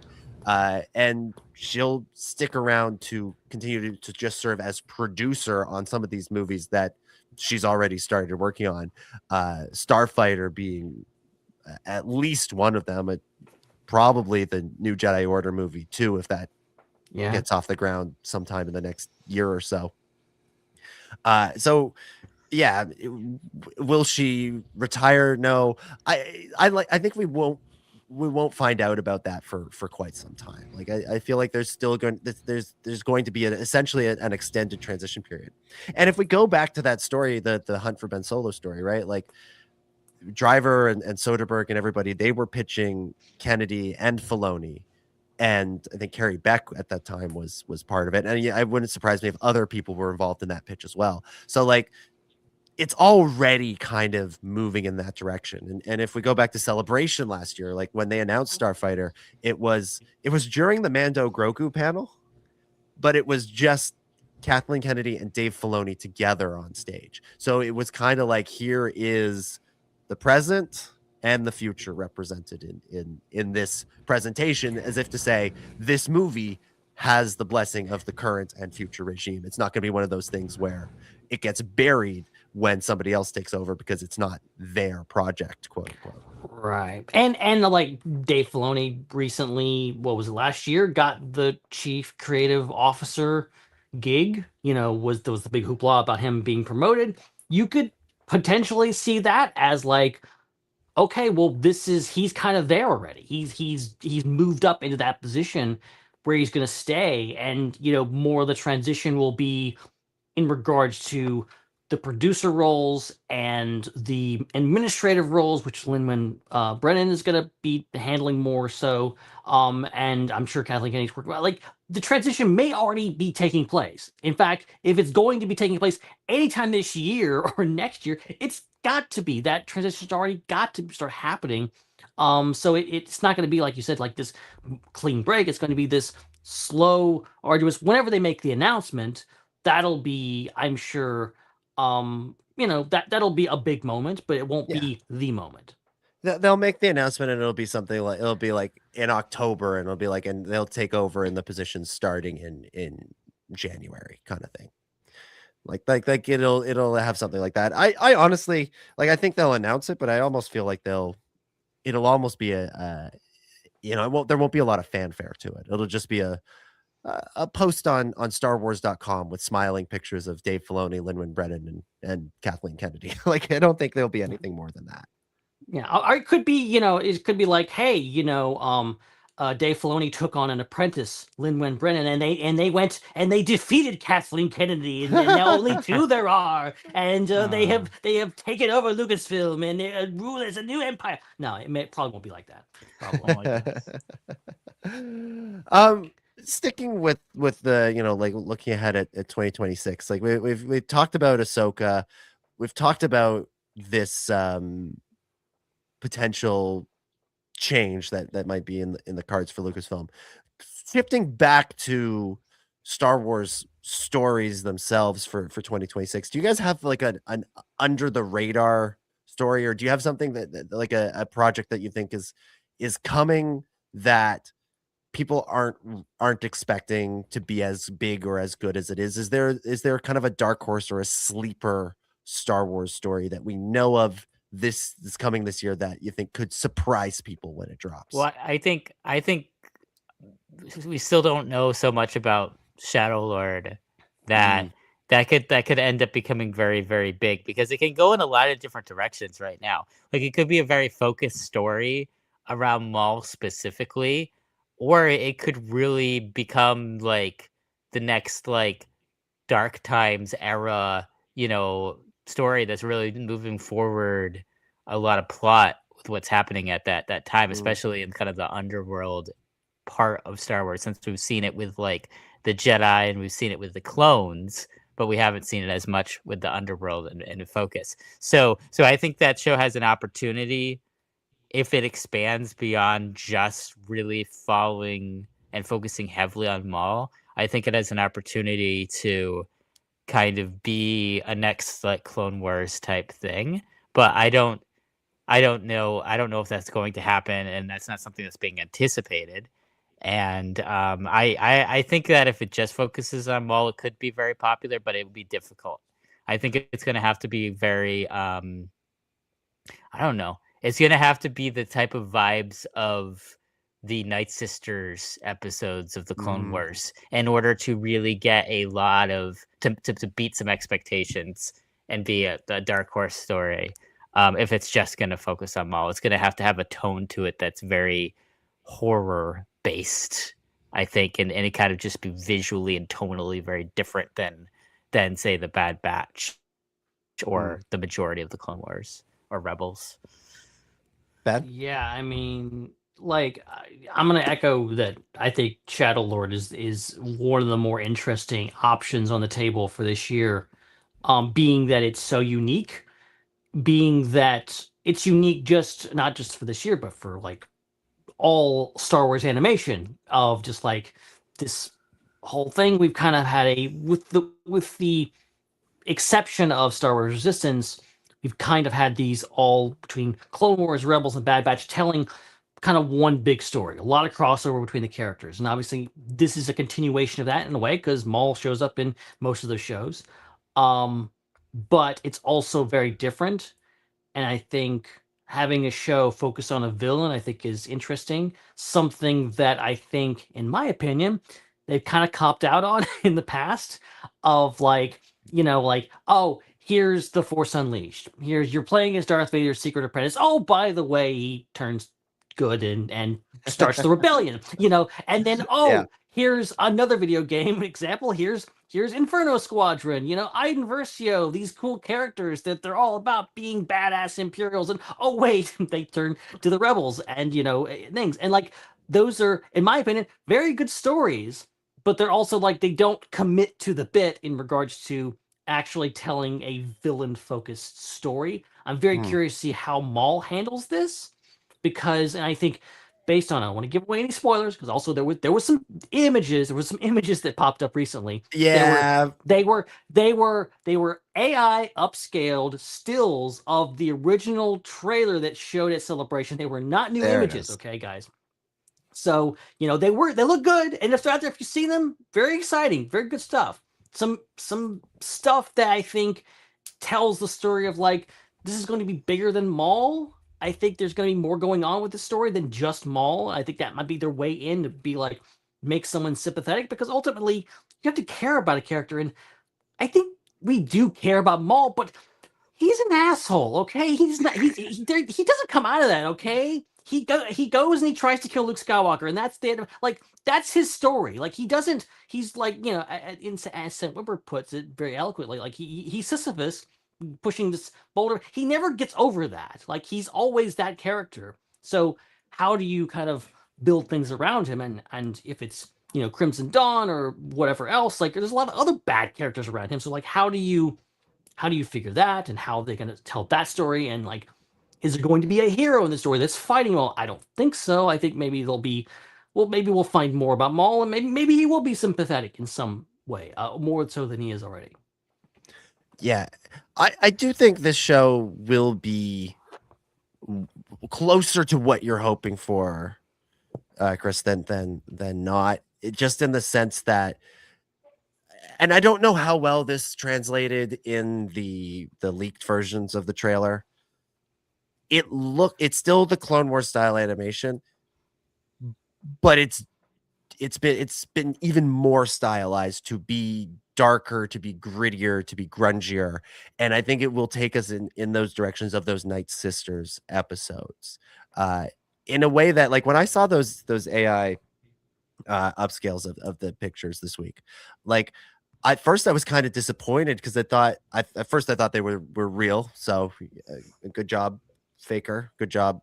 And she'll stick around to continue to just serve as producer on some of these movies that she's already started working on. Starfighter being at least one of them. Probably the new Jedi Order movie too, if that gets off the ground sometime in the next year or so. Will she retire? No, I think we won't find out about that for quite some time. Like I feel like there's going to be essentially an extended transition period. And if we go back to that story, the Hunt for Ben Solo story, right? Like Driver and Soderbergh and everybody, they were pitching Kennedy and Filoni, and I think Carrie Beck at that time was part of it. And I wouldn't surprise me if other people were involved in that pitch as well. So like, it's already kind of moving in that direction. And if we go back to Celebration last year, like when they announced Starfighter, it was during the Mando Grogu panel, but it was just Kathleen Kennedy and Dave Filoni together on stage. So it was kind of like, here is the present and the future represented in this presentation, as if to say this movie has the blessing of the current and future regime. It's not going to be one of those things where it gets buried when somebody else takes over because it's not their project, quote unquote. Right. And like Dave Filoni recently, what was it, last year, got the chief creative officer gig, there was the big hoopla about him being promoted. You could potentially see that as like, okay, well, he's kind of there already. He's moved up into that position where he's going to stay. And, more of the transition will be in regards to the producer roles and the administrative roles, which Lin-Manuel Brennan is going to be handling more so. And I'm sure Kathleen Kennedy's working about, like, the transition may already be taking place. In fact, if it's going to be taking place anytime this year or next year, it's got to be. That transition's already got to start happening. So it's not going to be, like you said, like this clean break. It's going to be this slow, arduous, whenever they make the announcement, that'll be, I'm sure, that'll be a big moment, but it won't be the moment. They'll make the announcement and it'll be something like, it'll be like in October, and it'll be like, and they'll take over in the position starting in January, kind of thing. Like it'll have something like that. I honestly, like, I think they'll announce it, but I almost feel like it'll almost be there won't be a lot of fanfare to it. It'll just be a post on StarWars.com with smiling pictures of Dave Filoni, Lin-Manuel Brennan, and Kathleen Kennedy. Like, I don't think there'll be anything more than that. Yeah, or it could be, it could be like, hey, Dave Filoni took on an apprentice, Lin-Manuel Brennan, and they went and they defeated Kathleen Kennedy, and now only two there are, and they have taken over Lucasfilm and they rule as a new empire. No, probably won't be like that. Probably won't like that. Sticking with the like looking ahead at 2026, like we've talked about Ahsoka, we've talked about this potential change that might be in the cards for Lucasfilm. Shifting back to Star Wars stories themselves for 2026, do you guys have like an under the radar story, or do you have something that like a project that you think is coming that people aren't expecting to be as big or as good as it is? Is there kind of a dark horse or a sleeper Star Wars story that we know of this coming this year that you think could surprise people when it drops? Well, I think we still don't know so much about Shadow Lord that could end up becoming very, very big, because it can go in a lot of different directions right now. Like, it could be a very focused story around Maul specifically, or it could really become like the next like Dark Times era, story that's really moving forward a lot of plot with what's happening at that time, especially in kind of the underworld part of Star Wars, since we've seen it with like the Jedi and we've seen it with the clones, but we haven't seen it as much with the underworld and focus. So I think that show has an opportunity if it expands beyond just really following and focusing heavily on Maul. I think it has an opportunity to kind of be a next like Clone Wars type thing, but I don't know if that's going to happen, and that's not something that's being anticipated. And I think that if it just focuses on Maul, it could be very popular, but it would be difficult. I think it's going to have to be very I don't know. It's going to have to be the type of vibes of the Night Sisters episodes of the Clone Wars in order to really get a lot of to beat some expectations and be a dark horse story. If it's just going to focus on Maul, it's going to have a tone to it that's very horror based, I think, and it kind of just be visually and tonally very different than say the Bad Batch or the majority of the Clone Wars or Rebels. Ben? Yeah, I mean, like I'm gonna echo that. I think Shadow Lord is one of the more interesting options on the table for this year. Being that it's so unique, being that it's unique not just for this year, but for like all Star Wars animation of just like this whole thing. We've kind of had with the exception of Star Wars Resistance, we've kind of had these all between Clone Wars, Rebels, and Bad Batch telling kind of one big story. A lot of crossover between the characters, and obviously this is a continuation of that in a way because Maul shows up in most of those shows. But it's also very different, and I think having a show focus on a villain, I think, is interesting. Something that I think, in my opinion, they've kind of copped out on in the past of like, oh, here's the Force Unleashed. You're playing as Darth Vader's secret apprentice. Oh, by the way, he turns good and starts the rebellion, and then, here's another video game example. Here's Inferno Squadron, Iden Versio, these cool characters that they're all about being badass Imperials, and oh wait, they turn to the Rebels and things. And like those are, in my opinion, very good stories, but they're also like they don't commit to the bit in regards to actually telling a villain focused story. I'm very curious to see how Maul handles this, because, and I think based on, I don't want to give away any spoilers, because also there was some images that popped up recently. Yeah, they were AI upscaled stills of the original trailer that showed at Celebration. They were not new images, okay, guys. So they look good, and if they're out there, if you see them, very exciting, very good stuff. Some stuff that I think tells the story of like this is going to be bigger than Maul. I think there's going to be more going on with the story than just Maul. I think that might be their way in to be like, make someone sympathetic, because ultimately you have to care about a character. And I think we do care about Maul, but he's an asshole. Okay. He's not, he doesn't come out of that. Okay. He goes and he tries to kill Luke Skywalker, and that's the end of, like, that's his story. Like, he's like, as St. Wimber puts it very eloquently, like he's Sisyphus pushing this boulder. He never gets over that. Like, he's always that character. So how do you kind of build things around him? And if it's Crimson Dawn or whatever else, like there's a lot of other bad characters around him. So like how do you figure that, and how they're going to tell that story? And like, is there going to be a hero in the story that's fighting Maul? I don't think so. I think maybe maybe we'll find more about Maul, and maybe he will be sympathetic in some way, more so than he is already. Yeah, I do think this show will be closer to what you're hoping for, Chris, than not. Just in the sense that, and I don't know how well this translated in the leaked versions of the trailer. It's still the Clone Wars style animation, but it's been even more stylized to be darker, to be grittier, to be grungier, and I think it will take us in those directions of those Night Sisters episodes, in a way that, like, when I saw those AI upscales of the pictures this week, like, at first I was kind of disappointed because I thought they were real. So good job, Faker. Good job,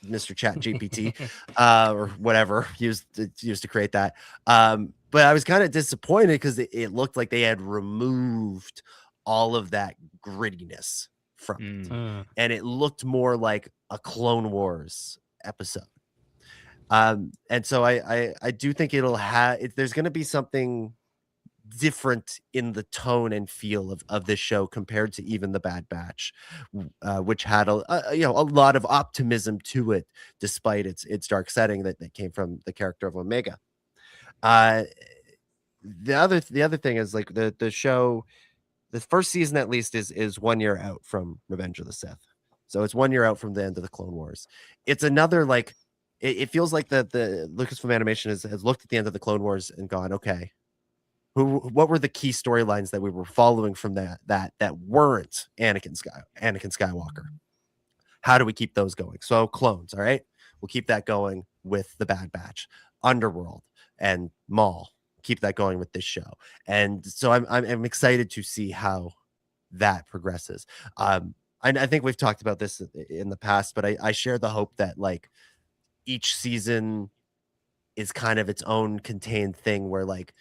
Mr. Chat GPT or whatever used to create that. But I was kind of disappointed because it looked like they had removed all of that grittiness from it, and it looked more like a Clone Wars episode. And so I do think it'll have there's going to be something different in the tone and feel of this show compared to even the Bad Batch, which had a lot of optimism to it despite its dark setting that came from the character of Omega. The other thing is like the show, the first season at least is 1 year out from Revenge of the Sith, so it's 1 year out from the end of the Clone Wars. It's another like it feels like the Lucasfilm Animation has looked at the end of the Clone Wars and gone, okay, what were the key storylines that we were following from that weren't Anakin Skywalker? How do we keep those going? So clones, all right, we'll keep that going with the Bad Batch, Underworld, and Maul. Keep that going with this show, and so I'm excited to see how that progresses. I think we've talked about this in the past, but I share the hope that like each season is kind of its own contained thing where like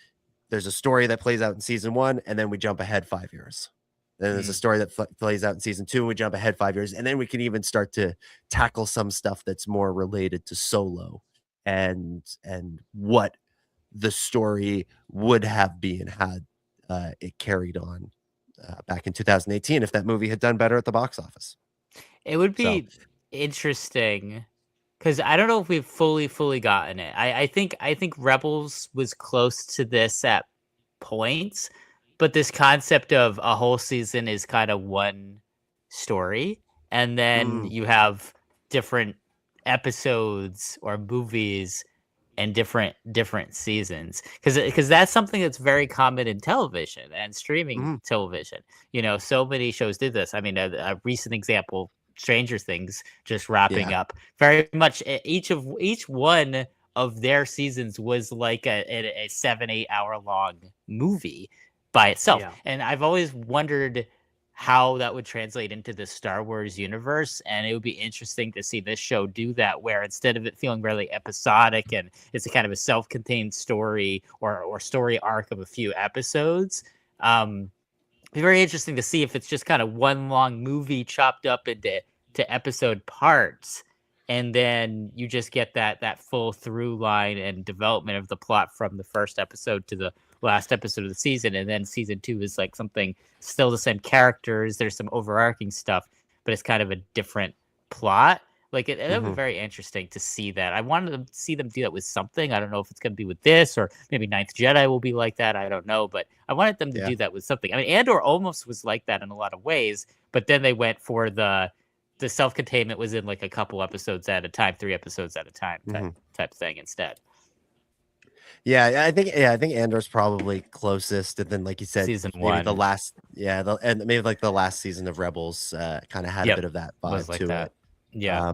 there's a story that plays out in season 1 and then we jump ahead 5 years. Then there's a story that plays out in season 2 and we jump ahead 5 years, and then we can even start to tackle some stuff that's more related to Solo and what the story would have been had it carried on back in 2018 if that movie had done better at the box office. It would be interesting because I don't know if we've fully gotten it. I think Rebels was close to this at points, but this concept of a whole season is kind of one story, and then you have different episodes or movies and different seasons, because that's something that's very common in television and streaming television. You know, so many shows did this. I mean, a recent example, Stranger Things, just wrapping up. Very much each one of their seasons was like a 7-8 hour long movie by itself. And I've always wondered how that would translate into the Star Wars universe, and it would be interesting to see this show do that, where instead of it feeling really episodic and it's a kind of a self-contained story or story arc of a few episodes, it'd be very interesting to see if it's just kind of one long movie chopped up into episode parts, and then you just get that full through line and development of the plot from the first episode to the last episode of the season, and then season 2 is like something still the same characters, there's some overarching stuff, but it's kind of a different plot. Like it would be very interesting to see that. I wanted to see them do that with something. I don't know if it's going to be with this, or maybe Ninth Jedi will be like that. I don't know, but I wanted them to do that with something. I mean, Andor almost was like that in a lot of ways, but then they went for the self-containment was in like a couple episodes at a time, 3 episodes at a time type thing instead. Yeah, I think Andor's probably closest, and then like you said, season maybe 1, the last, and maybe like the last season of Rebels kind of had a bit of that vibe like to that. it. Yeah.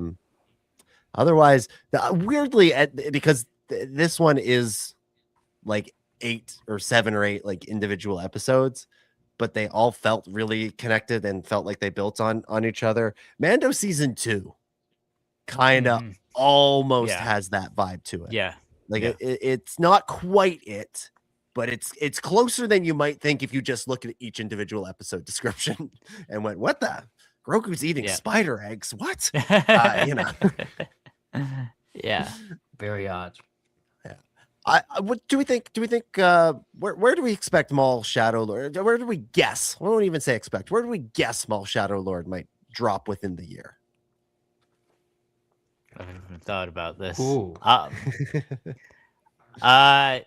Otherwise, weirdly, because this one is like 8 or 7 or 8 like individual episodes, but they all felt really connected and felt like they built on each other. Mando season 2 kind of almost has that vibe to it. Yeah. Like it's not quite it, but it's closer than you might think if you just look at each individual episode description and went, "What the? Grogu's eating spider eggs? What?" You know. Yeah. Very odd. Yeah. What do we think? Do we think? Where do we expect Maul Shadow Lord? Where do we guess? I won't even say expect. Where do we guess Maul Shadow Lord might drop within the year? I haven't thought about this. I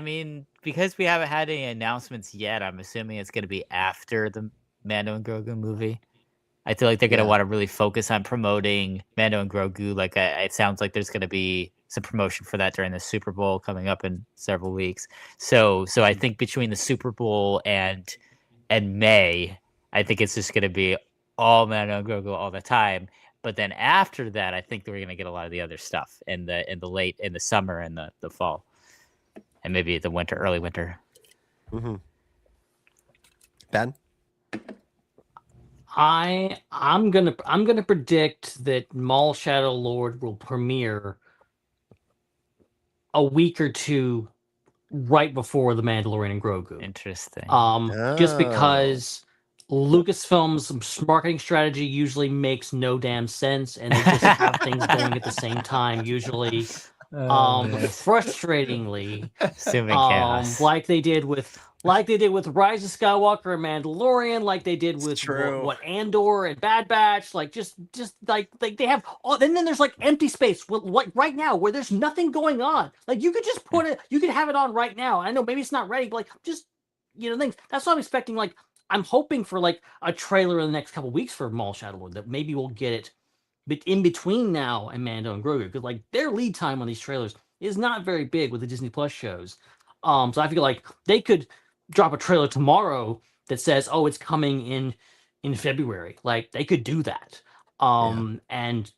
mean, because we haven't had any announcements yet, I'm assuming it's going to be after the Mando and Grogu movie. I feel like they're going to want to really focus on promoting Mando and Grogu. Like, it sounds like there's going to be some promotion for that during the Super Bowl coming up in several weeks. So I think between the Super Bowl and May, I think it's just going to be all Mando and Grogu all the time. But then after that, I think we're going to get a lot of the other stuff in the summer and the fall, and maybe the winter, early winter. Ben? I'm gonna predict that Maul Shadow Lord will premiere a week or two right before The Mandalorian and Grogu. Interesting. Just because Lucasfilm's marketing strategy usually makes no damn sense, and they just have things going at the same time. Usually, frustratingly, Assuming chaos. like they did with Rise of Skywalker and Mandalorian, like they did with what Andor and Bad Batch, like just like they have all, and then there's like empty space, like right now where there's nothing going on. Like you could just put it, you could have it on right now. I know maybe it's not ready, but like just things. That's what I'm expecting. Like I'm hoping for like a trailer in the next couple weeks for Maul Shadow Lord, that maybe we'll get it, but in between now and Mando and Grogu, because like their lead time on these trailers is not very big with the Disney Plus shows. So I feel like they could drop a trailer tomorrow that says, "Oh, it's coming in February." Like they could do that. And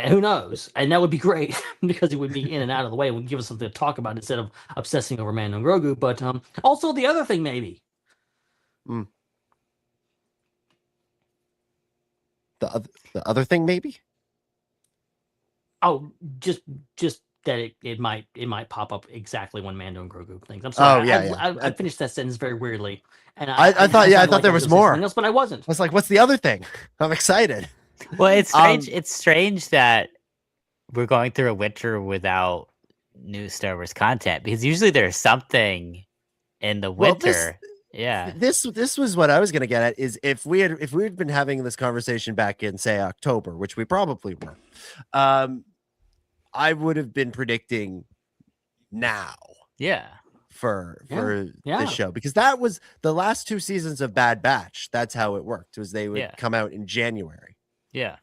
who knows? And that would be great because it would be in and out of the way. It would give us something to talk about instead of obsessing over Mando and Grogu. But also the other thing, maybe. The other thing, maybe. Oh, just that it might pop up exactly when Mando and Grogu things. I'm sorry. I finished that sentence very weirdly, and I thought there was more. Else, but I wasn't. I was like, "What's the other thing?" I'm excited. Well, it's strange. It's strange that we're going through a winter without new Star Wars content, because usually there's something in the winter. This was what I was going to get at, is if we had been having this conversation back in, say, October, which we probably were, I would have been predicting now. For this show, because that was the last 2 seasons of Bad Batch. That's how it worked, was they would come out in January.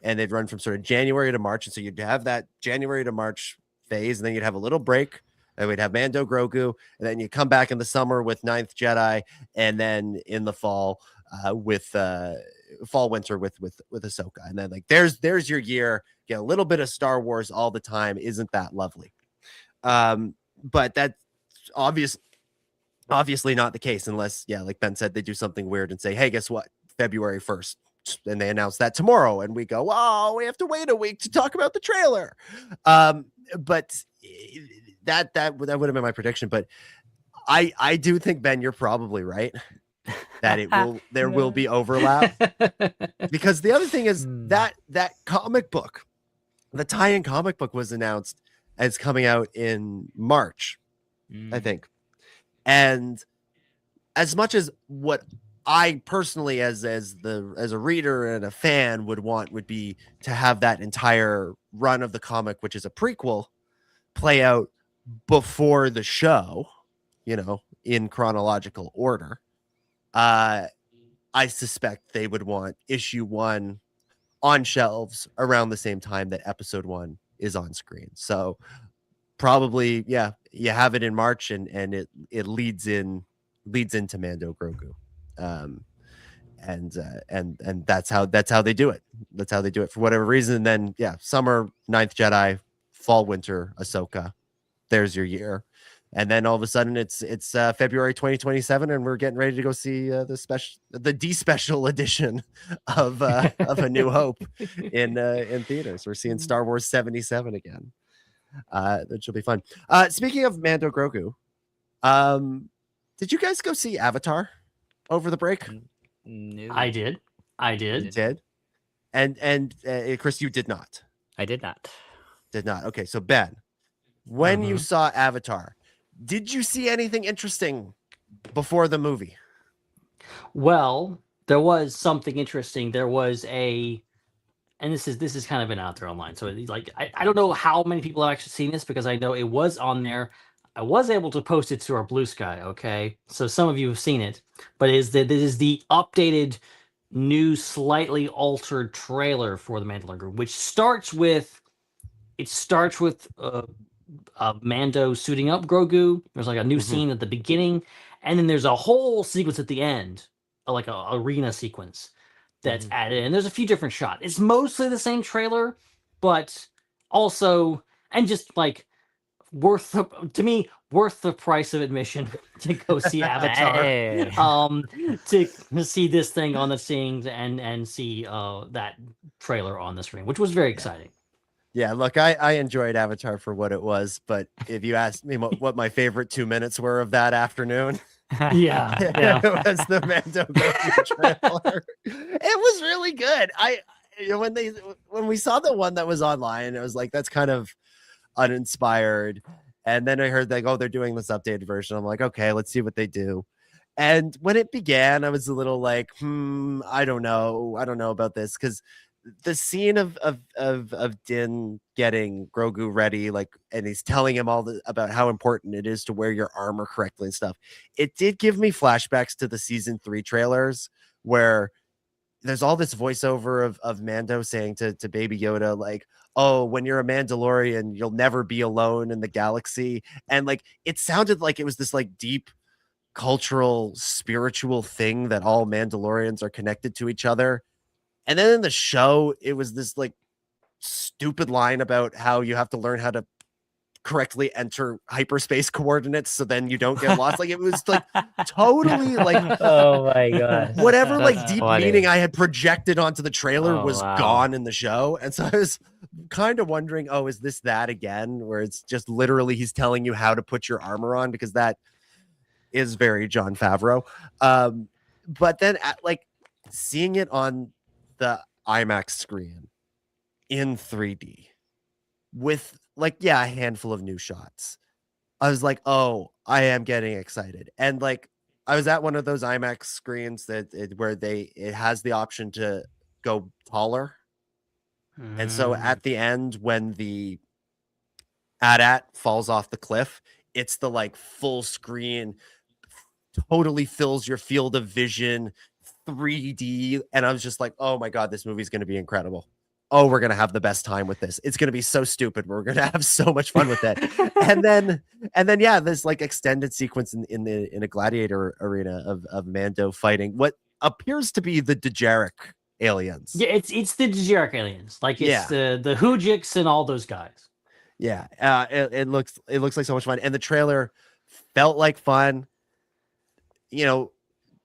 And they'd run from sort of January to March. And so you'd have that January to March phase, and then you'd have a little break, and we'd have Mando, Grogu, and then you come back in the summer with Ninth Jedi, and then in the fall with winter with Ahsoka. And then like there's your year. Get a little bit of Star Wars all the time. Isn't that lovely? But that's obviously not the case, unless like Ben said, they do something weird and say, hey, guess what, February 1st, and they announce that tomorrow, and we go, oh, we have to wait a week to talk about the trailer. But that would have been my prediction. But I do think, Ben, you're probably right that there will be overlap, because the other thing is that comic book, the tie-in comic book, was announced as coming out in March, I think. And as much as what I personally, as a reader and a fan, would be to have that entire run of the comic, which is a prequel, play out before the show, in chronological order. I suspect they would want issue 1 on shelves around the same time that episode 1 is on screen. So probably, you have it in March, and it leads into Mando, Grogu. And that's how they do it. That's how they do it for whatever reason. And then summer, Ninth Jedi, fall, winter, Ahsoka. There's your year. And then all of a sudden it's February 2027, and we're getting ready to go see the special edition of A New Hope in theaters. We're seeing Star Wars 77 again. That should be fun. Speaking of Mando, Grogu, did you guys go see Avatar over the break? No. I did. You did? And Chris, you did not. I did not. Did not. Okay, so Ben, when you saw Avatar, did you see anything interesting before the movie? Well, there was something interesting. There was and this is kind of been out there online. So like I don't know how many people have actually seen this, because I know it was on there. I was able to post it to our Blue Sky. Okay, so some of you have seen it, but this is the updated, new, slightly altered trailer for the Mandalorian Group, which starts with Mando suiting up Grogu. There's like a new scene at the beginning, and then there's a whole sequence at the end, like a arena sequence that's added, and there's a few different shots. It's mostly the same trailer, but also, and just like worth the price of admission to go see Avatar. Hey. To see this thing on the scene and see that trailer on the screen, which was very exciting. Yeah, look, I enjoyed Avatar for what it was, but if you asked me what my favorite 2 minutes were of that afternoon, yeah, it was the Mando Grogu trailer. It was really good. When we saw the one that was online, it was like, that's kind of uninspired. And then I heard like, oh, they're doing this updated version. I'm like, okay, let's see what they do. And when it began, I was a little like, I don't know about this, because the scene of Din getting Grogu ready, like, and he's telling him about how important it is to wear your armor correctly and stuff. It did give me flashbacks to the season 3 trailers where there's all this voiceover of Mando saying to Baby Yoda, like, oh, when you're a Mandalorian, you'll never be alone in the galaxy. And like, it sounded like it was this like deep cultural, spiritual thing that all Mandalorians are connected to each other. And then in the show, it was this like stupid line about how you have to learn how to correctly enter hyperspace coordinates so then you don't get lost. Like, it was like totally like, oh my god, whatever that's like deep funny. meaning I had projected onto the trailer Oh, was wow. gone in the show. And so I was kind of wondering, oh, is this that again, where it's just literally he's telling you how to put your armor on, because that is very Jon Favreau. But then like seeing it on the IMAX screen in 3D with like, yeah, a handful of new shots, I was like, oh, I am getting excited. And like, I was at one of those IMAX screens where it has the option to go taller. And so at the end, when the AT-AT falls off the cliff, it's the like full screen, totally fills your field of vision, 3D. And I was just like, oh my God, this movie's going to be incredible. Oh, we're going to have the best time with this. It's going to be so stupid. We're going to have so much fun with it. and then, yeah, this like extended sequence in a gladiator arena of Mando fighting what appears to be the Dejarik aliens. Yeah, it's the Dejarik aliens. Like, it's the Hujiks and all those guys. Yeah, it looks like so much fun. And the trailer felt like fun. You know,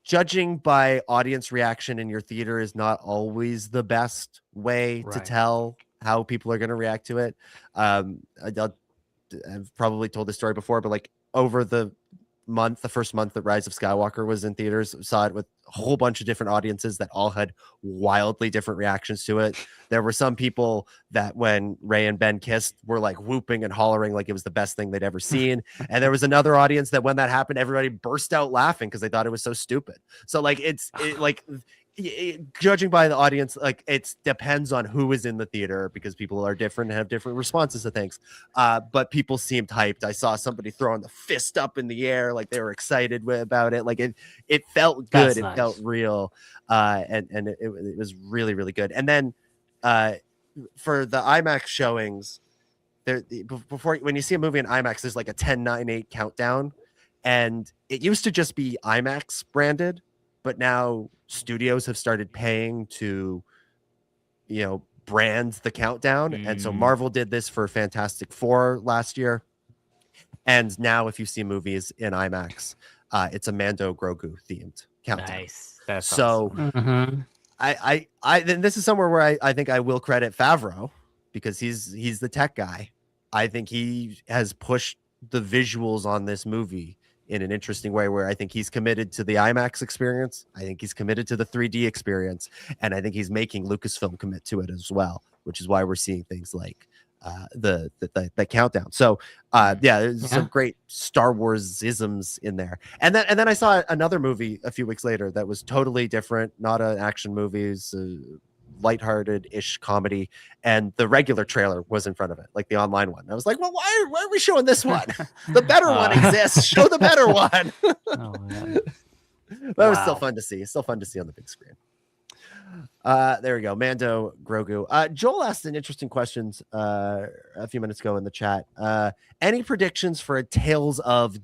judging by audience reaction in your theater is not always the best way to tell how people are going to react to it. I've probably told this story before, but like over the first month that Rise of Skywalker was in theaters, saw it with a whole bunch of different audiences that all had wildly different reactions to it. There were some people that when Rey and Ben kissed were like whooping and hollering like it was the best thing they'd ever seen. And there was another audience that when that happened, everybody burst out laughing because they thought it was so stupid. So like, judging by the audience, like it depends on who is in the theater, because people are different and have different responses to things. But people seemed hyped. I saw somebody throwing the fist up in the air, like they were excited about it. Like it felt good. That's it nice. felt real. And it was really, really good. And then for the IMAX showings, when you see a movie in IMAX, there's like a 10, 9, 8 countdown. And it used to just be IMAX branded, but now studios have started paying to, brand the countdown. And so Marvel did this for Fantastic Four last year. And now if you see movies in IMAX, it's a Mando Grogu themed countdown. Nice. That's so awesome. I then this is somewhere where I think I will credit Favreau, because he's the tech guy. I think he has pushed the visuals on this movie in an interesting way, where I think he's committed to the IMAX experience. I think he's committed to the 3D experience. And I think he's making Lucasfilm commit to it as well, which is why we're seeing things like the countdown. So there's some great Star Wars isms in there. And then I saw another movie a few weeks later that was totally different, not an action movie, it's a lighthearted-ish comedy, and the regular trailer was in front of it, like the online one. I was like, well, why are we showing this one? The better one exists. Show the better one. That was still fun to see. It's still fun to see on the big screen. There we go. Mando Grogu. Joel asked an interesting questions a few minutes ago in the chat. Any predictions for a Tales of ...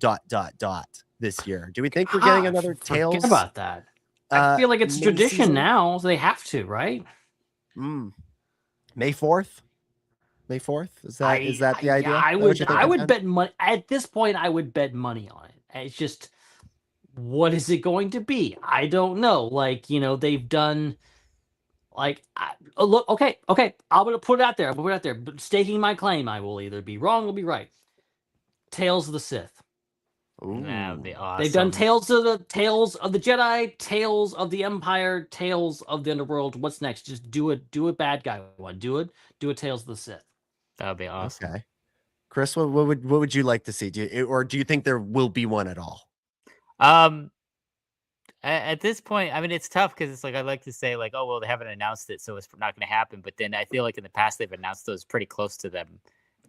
this year? Do we think we're getting another Tales? Forget about that. I feel like it's tradition now, so they have to, right? May 4th. May 4th? Is that the idea? Yeah, I would bet money at this point. I would bet money on it. It's just, what is it going to be? I don't know. Like, they've done look. Okay. I'm gonna put it out there. But staking my claim, I will either be wrong or be right. Tales of the Sith. Ooh. That would be awesome. They've done Tales of the Jedi, Tales of the Empire, Tales of the Underworld. What's next? Just do a bad guy one. Do a Tales of the Sith. That would be awesome. Okay, Chris, what would you like to see? Do you think there will be one at all? At this point, I mean, it's tough because it's like, I'd like to say like, oh well, they haven't announced it, so it's not going to happen. But then I feel like in the past they've announced those pretty close to them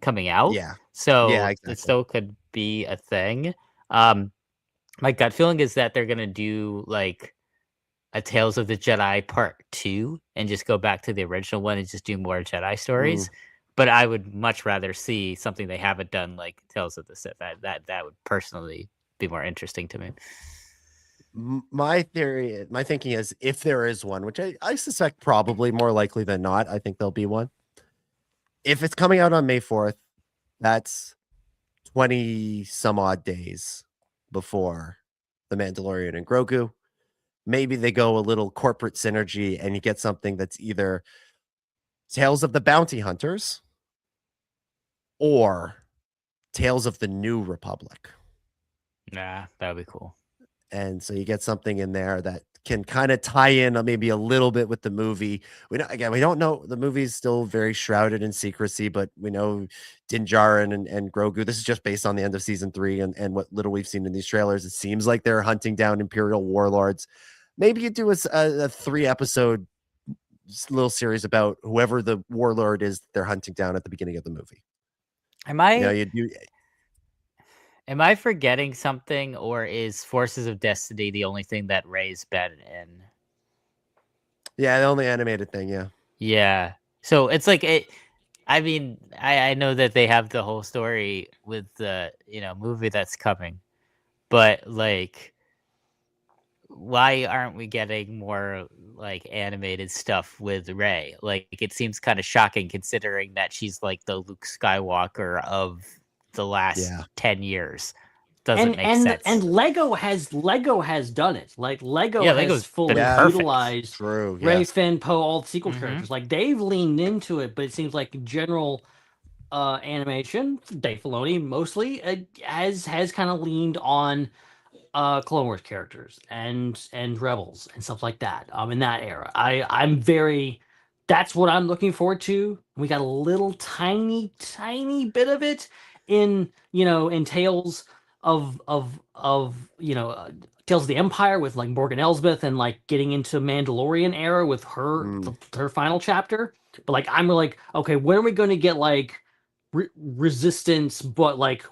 coming out. Yeah. So exactly. it still could be a thing. My gut feeling is that they're gonna do like a Tales of the Jedi Part 2 and just go back to the original one and just do more Jedi stories. But I would much rather see something they haven't done, like Tales of the Sith. That would personally be more interesting to me. My thinking is, if there is one, which I suspect probably more likely than not, I think there'll be one. If it's coming out on May 4th, that's 20 some odd days before The Mandalorian and Grogu. Maybe they go a little corporate synergy and you get something that's either Tales of the Bounty Hunters or Tales of the New Republic. Nah, that would be cool. And so you get something in there that can kind of tie in maybe a little bit with the movie. We don't know. The movie's still very shrouded in secrecy, but we know Din Djarin and Grogu. This is just based on the end of season 3 and what little we've seen in these trailers. It seems like they're hunting down Imperial warlords. Maybe you do a 3-episode little series about whoever the warlord is they're hunting down at the beginning of the movie. Am I forgetting something, or is Forces of Destiny the only thing that Rey's been in? Yeah, the only animated thing, yeah. Yeah. So it's like I mean, I know that they have the whole story with the movie that's coming, but like, why aren't we getting more like animated stuff with Rey? Like, it seems kind of shocking considering that she's like the Luke Skywalker of the last 10 years. Doesn't make sense. And Lego has done it. Like Lego has fully utilized Rey, Finn, Poe, all the sequel characters. Like, they've leaned into it, but it seems like in general animation, Dave Filoni mostly has kind of leaned on Clone Wars characters and Rebels and stuff like that. In that era, that's what I'm looking forward to. We got a little tiny bit of it in Tales of Tales of the Empire with like Morgan Elsbeth, and like getting into Mandalorian era with her her final chapter. But like, I'm like, okay, when are we going to get like Resistance, but like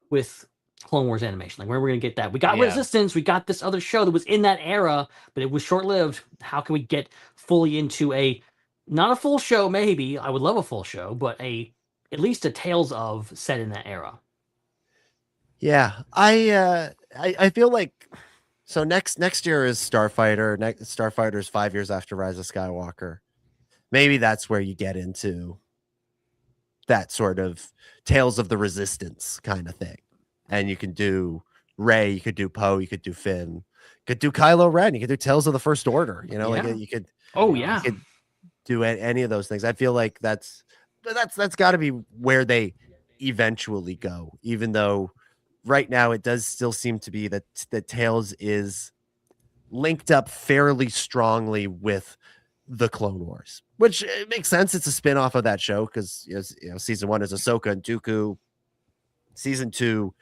with Clone Wars animation? Like, where are we going to get that? We got Resistance, we got this other show that was in that era, but it was short-lived. How can we get fully into not a full show? Maybe I would love a full show, but at least a Tales of set in that era. Yeah, I feel like so next year is Starfighter. Starfighter's 5 years after Rise of Skywalker. Maybe that's where you get into that sort of Tales of the Resistance kind of thing. And you can do Rey, you could do Poe, you could do Finn, you could do Kylo Ren, you could do Tales of the First Order. Like you could. You could do any of those things. I feel like that's got to be where they eventually go, even though right now it does still seem to be that Tales is linked up fairly strongly with the Clone Wars, which it makes sense. It's a spin-off of that show because season 1 is Ahsoka and Dooku. Season 2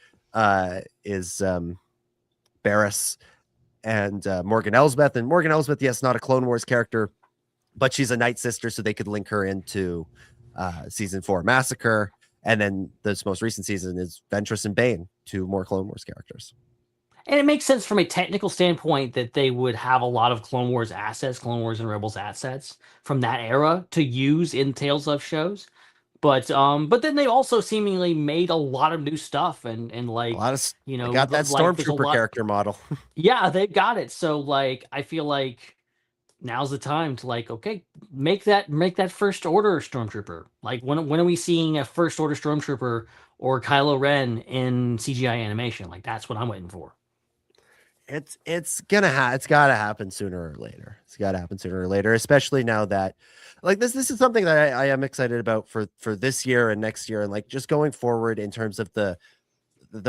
is Barriss and Morgan Elsbeth. And Morgan Elsbeth, yes, not a Clone Wars character, but she's a Night Sister, so they could link her into season 4 Massacre. And then this most recent season is Ventress and Bane, 2 more Clone Wars characters. And it makes sense from a technical standpoint that they would have a lot of Clone Wars assets, Clone Wars and Rebels assets from that era to use in Tales of shows. But then they also seemingly made a lot of new stuff and like, a lot of, they got that Stormtrooper character model. Yeah, they've got it. So like, I feel like now's the time to like, okay, make that First Order stormtrooper. Like when are we seeing a First Order stormtrooper or Kylo Ren in CGI animation? Like that's what I'm waiting for. It's gotta happen sooner or later. It's gotta happen sooner or later, especially now that like this is something that I am excited about for this year and next year, and like just going forward in terms of the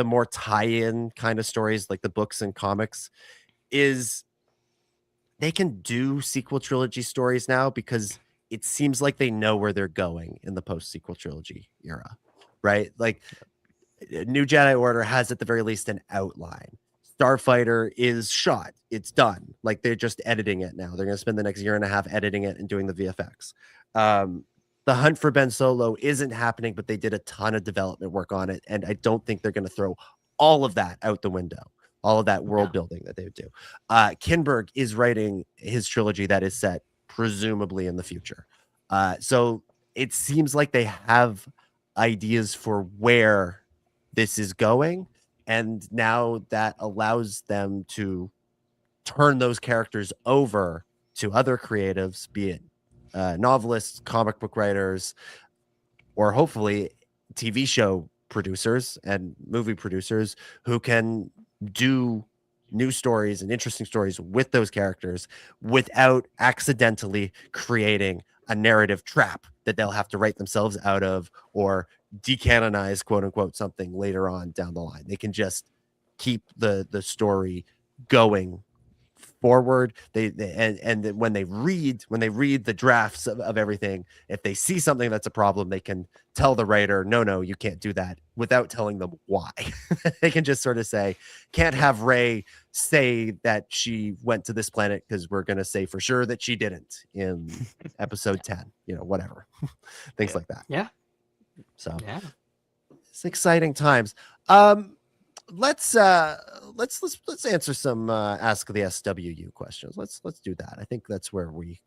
more tie-in kind of stories like the books and comics is they can do sequel trilogy stories now because it seems like they know where they're going in the post sequel trilogy era, right? Like New Jedi Order has at the very least an outline. Starfighter is shot. It's done. Like they're just editing it now. They're going to spend the next year and a half editing it and doing the VFX. The Hunt for Ben Solo isn't happening, but they did a ton of development work on it. And I don't think they're going to throw all of that out the window, all of that world building that they would do. Kinberg is writing his trilogy that is set presumably in the future. So it seems like they have ideas for where this is going. And now that allows them to turn those characters over to other creatives, be it novelists, comic book writers, or hopefully TV show producers and movie producers who can do new stories and interesting stories with those characters without accidentally creating a narrative trap that they'll have to write themselves out of or decanonize, quote unquote, something later on down the line. They can just keep the story going forward. And when they read the drafts of everything, if they see something that's a problem, they can tell the writer, no, you can't do that, without telling them why. They can just sort of say, can't have Rey say that she went to this planet because we're going to say for sure that she didn't in episode 10, whatever. Things like that. Yeah. So yeah, it's exciting times. Let's answer some Ask the SWU questions. Let's do that. I think that's where we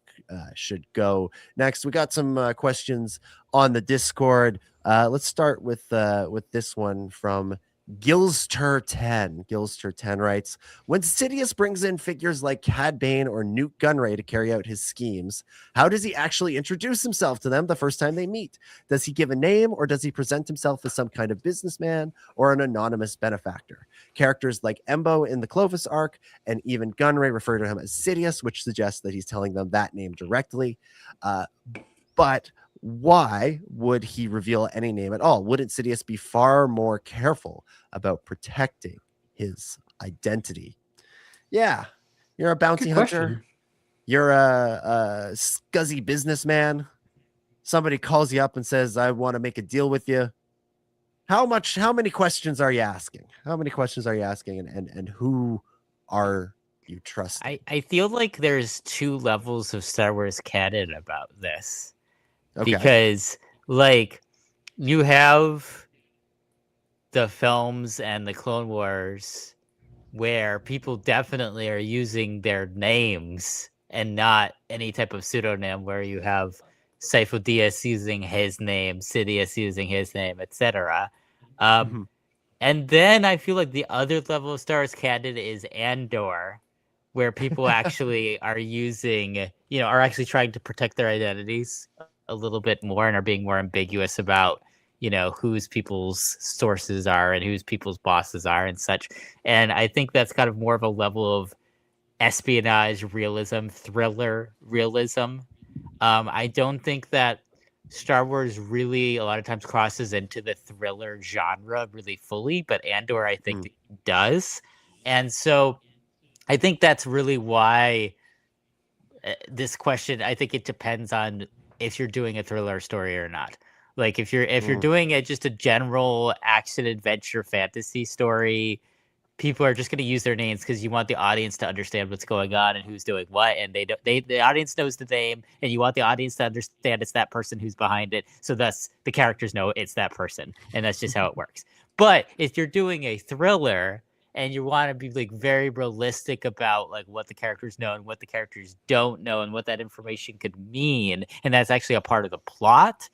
should go next. We got some questions on the Discord. Let's start with this one from Gilster10. Gilster10 writes, when Sidious brings in figures like Cad Bane or Newt Gunray to carry out his schemes, how does he actually introduce himself to them the first time they meet? Does he give a name, or does he present himself as some kind of businessman or an anonymous benefactor? Characters like Embo in the Clovis arc and even Gunray refer to him as Sidious, which suggests that he's telling them that name directly. But why would he reveal any name at all? Wouldn't Sidious be far more careful about protecting his identity? Yeah, you're a bounty hunter. You're a scuzzy businessman. Somebody calls you up and says, I want to make a deal with you. How many questions are you asking? How many questions are you asking? And who are you trusting? I feel like there's two levels of Star Wars canon about this. Okay. Because, like, you have the films and the Clone Wars where people definitely are using their names and not any type of pseudonym, where you have Sifo Dyas using his name, Sidious using his name, etc. And then I feel like the other level of Star Wars canon is Andor, where people actually are using, are actually trying to protect their identities a little bit more and are being more ambiguous about, whose people's sources are and whose people's bosses are and such. And I think that's kind of more of a level of espionage realism, thriller realism. I don't think that Star Wars really a lot of times crosses into the thriller genre really fully, but Andor I think does. And so I think that's really why this question, I think it depends on if you're doing a thriller story or not. Like if you're doing just a general action adventure fantasy story, people are just going to use their names because you want the audience to understand what's going on and who's doing what, and the audience knows the name, and you want the audience to understand it's that person who's behind it, so thus the characters know it's that person, and that's just how it works. But if you're doing a thriller and you want to be like very realistic about like what the characters know and what the characters don't know and what that information could mean, and that's actually a part of the plot,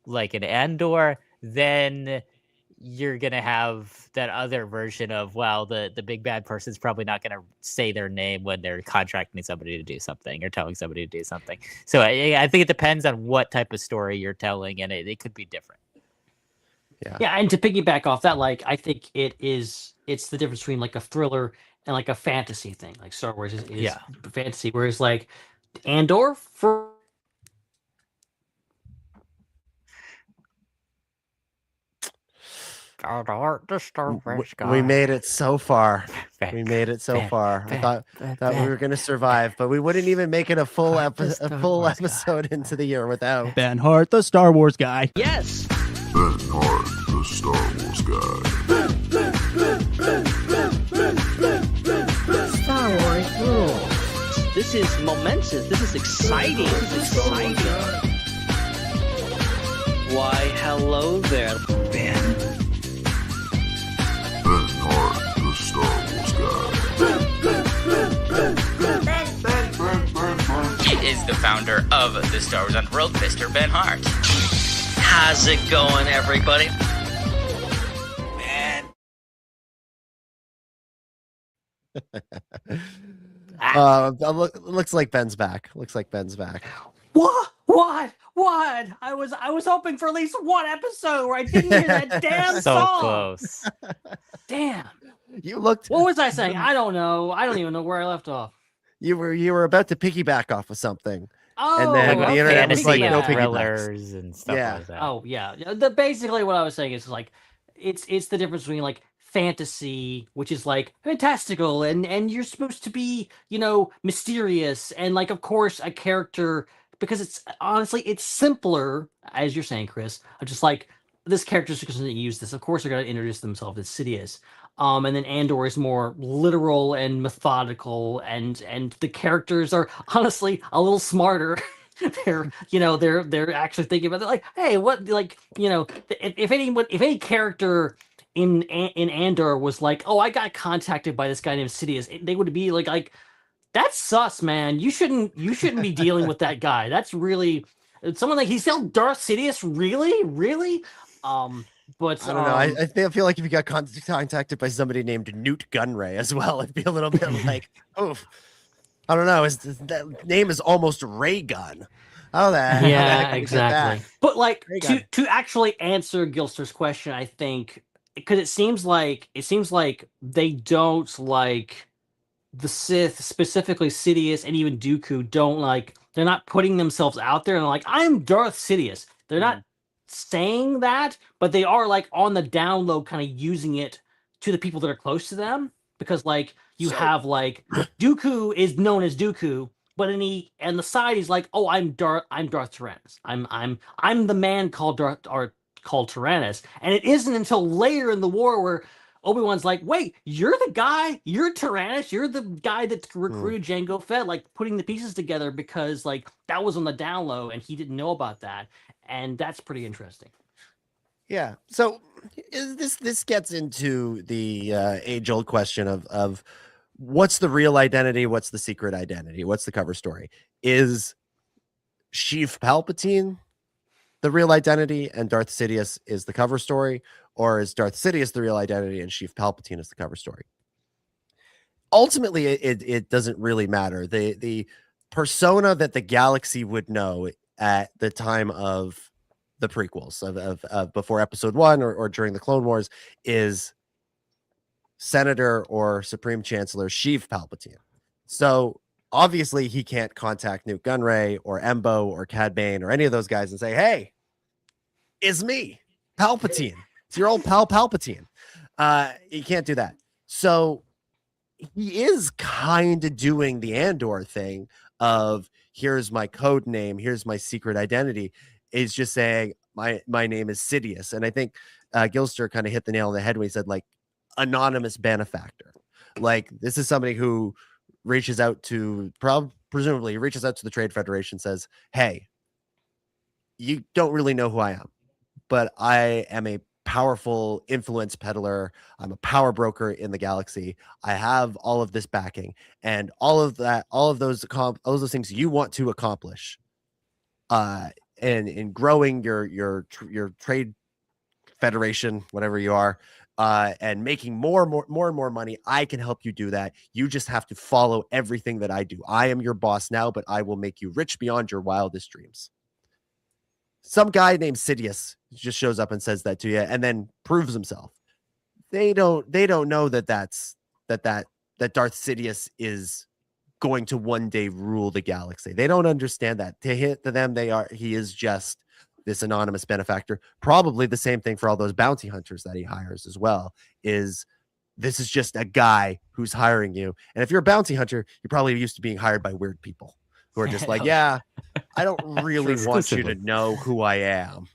like in Andor, then you're gonna have that other version of, well, the big bad person's probably not gonna say their name when they're contracting somebody to do something or telling somebody to do something. So I think it depends on what type of story you're telling, and it could be different. Yeah, and to piggyback off that, like, I think it's the difference between like a thriller and like a fantasy thing. Like Star Wars is fantasy, whereas like Andor for the Star Wars guy. We made it so far. We made it so far. I thought we were going to survive, but we wouldn't even make it a full episode into the year without Ben Hart, the Star Wars guy. Yes. Ben Hart, the Star Wars guy. Star Wars rules. This is momentous. This is exciting. Why, hello there, Ben. Ben Hart, the Star Wars guy. He is the founder of the Star Wars Underworld, Mr. Ben Hart. How's it going, everybody? Looks like Ben's back. What? I was hoping for at least one episode where I didn't hear that damn song. Close. Damn. You looked. What was I saying? I don't know. I don't even know where I left off. You were about to piggyback off of something. Oh, and then the internet was like, no thrillers and stuff like that. Oh yeah. Basically what I was saying is like it's the difference between like fantasy, which is like fantastical and you're supposed to be, mysterious, and like of course a character, because it's honestly it's simpler, as you're saying, Chris. I'm just like, this character's just going to use this. Of course they're going to introduce themselves as Sidious. And then Andor is more literal and methodical, and the characters are honestly a little smarter. They're actually thinking about it, like, hey, what, like, if any character in Andor was like, oh, I got contacted by this guy named Sidious, they would be like that's sus, man. You shouldn't be dealing with that guy. That's really someone like, he's still Darth Sidious, really. But I don't know. I feel like if you got contacted by somebody named Newt Gunray as well, it'd be a little bit like, oh, I don't know. That name is almost Ray Gun. Oh, that. Yeah, exactly. But like to actually answer Gilster's question, I think, because it seems like they don't like the Sith, specifically Sidious and even Dooku, don't like, they're not putting themselves out there and like, I'm Darth Sidious. They're not saying that, but they are like on the down low kind of using it to the people that are close to them, because like you have like Dooku is known as Dooku, but and the side he's like, oh, I'm Darth Tyrannus. I'm the man called Tyrannus. And it isn't until later in the war where Obi-Wan's like, wait, you're the guy, you're Tyrannus, you're the guy that recruited Jango Fett, like putting the pieces together, because like that was on the down low and he didn't know about that. And that's pretty interesting. Yeah. So this gets into the age-old question of what's the real identity, what's the secret identity, what's the cover story? Is Sheev Palpatine the real identity and Darth Sidious is the cover story, or is Darth Sidious the real identity and Sheev Palpatine is the cover story? Ultimately, it doesn't really matter. The persona that the galaxy would know at the time of the prequels of before episode 1 or during the Clone Wars is Senator or Supreme Chancellor Sheev Palpatine. So obviously he can't contact Newt Gunray or Embo or Cad Bane or any of those guys and say, hey, it's me, Palpatine. It's your old pal Palpatine. You can't do that. So he is kind of doing the Andor thing of, here's my code name, here's my secret identity, is just saying my name is Sidious. And I think Gilster kind of hit the nail on the head when he said, like, anonymous benefactor. Like, this is somebody who reaches out to, presumably reaches out to the Trade Federation, says, hey, you don't really know who I am, but I am a powerful influence peddler. I'm a power broker in the galaxy. I have all of this backing and all of those things you want to accomplish and in growing your trade Federation, whatever you are, and making more and more money, I can help you do that. You just have to follow everything that I do. I am your boss now, but I will make you rich beyond your wildest dreams. Some guy named Sidious just shows up and says that to you, and then proves himself. They don't know that Darth Sidious is going to one day rule the galaxy. They don't understand that. To them, he is just this anonymous benefactor. Probably the same thing for all those bounty hunters that he hires as well. This is just a guy who's hiring you. And if you're a bounty hunter, you're probably used to being hired by weird people who are just like, yeah, I don't really want you to know who I am.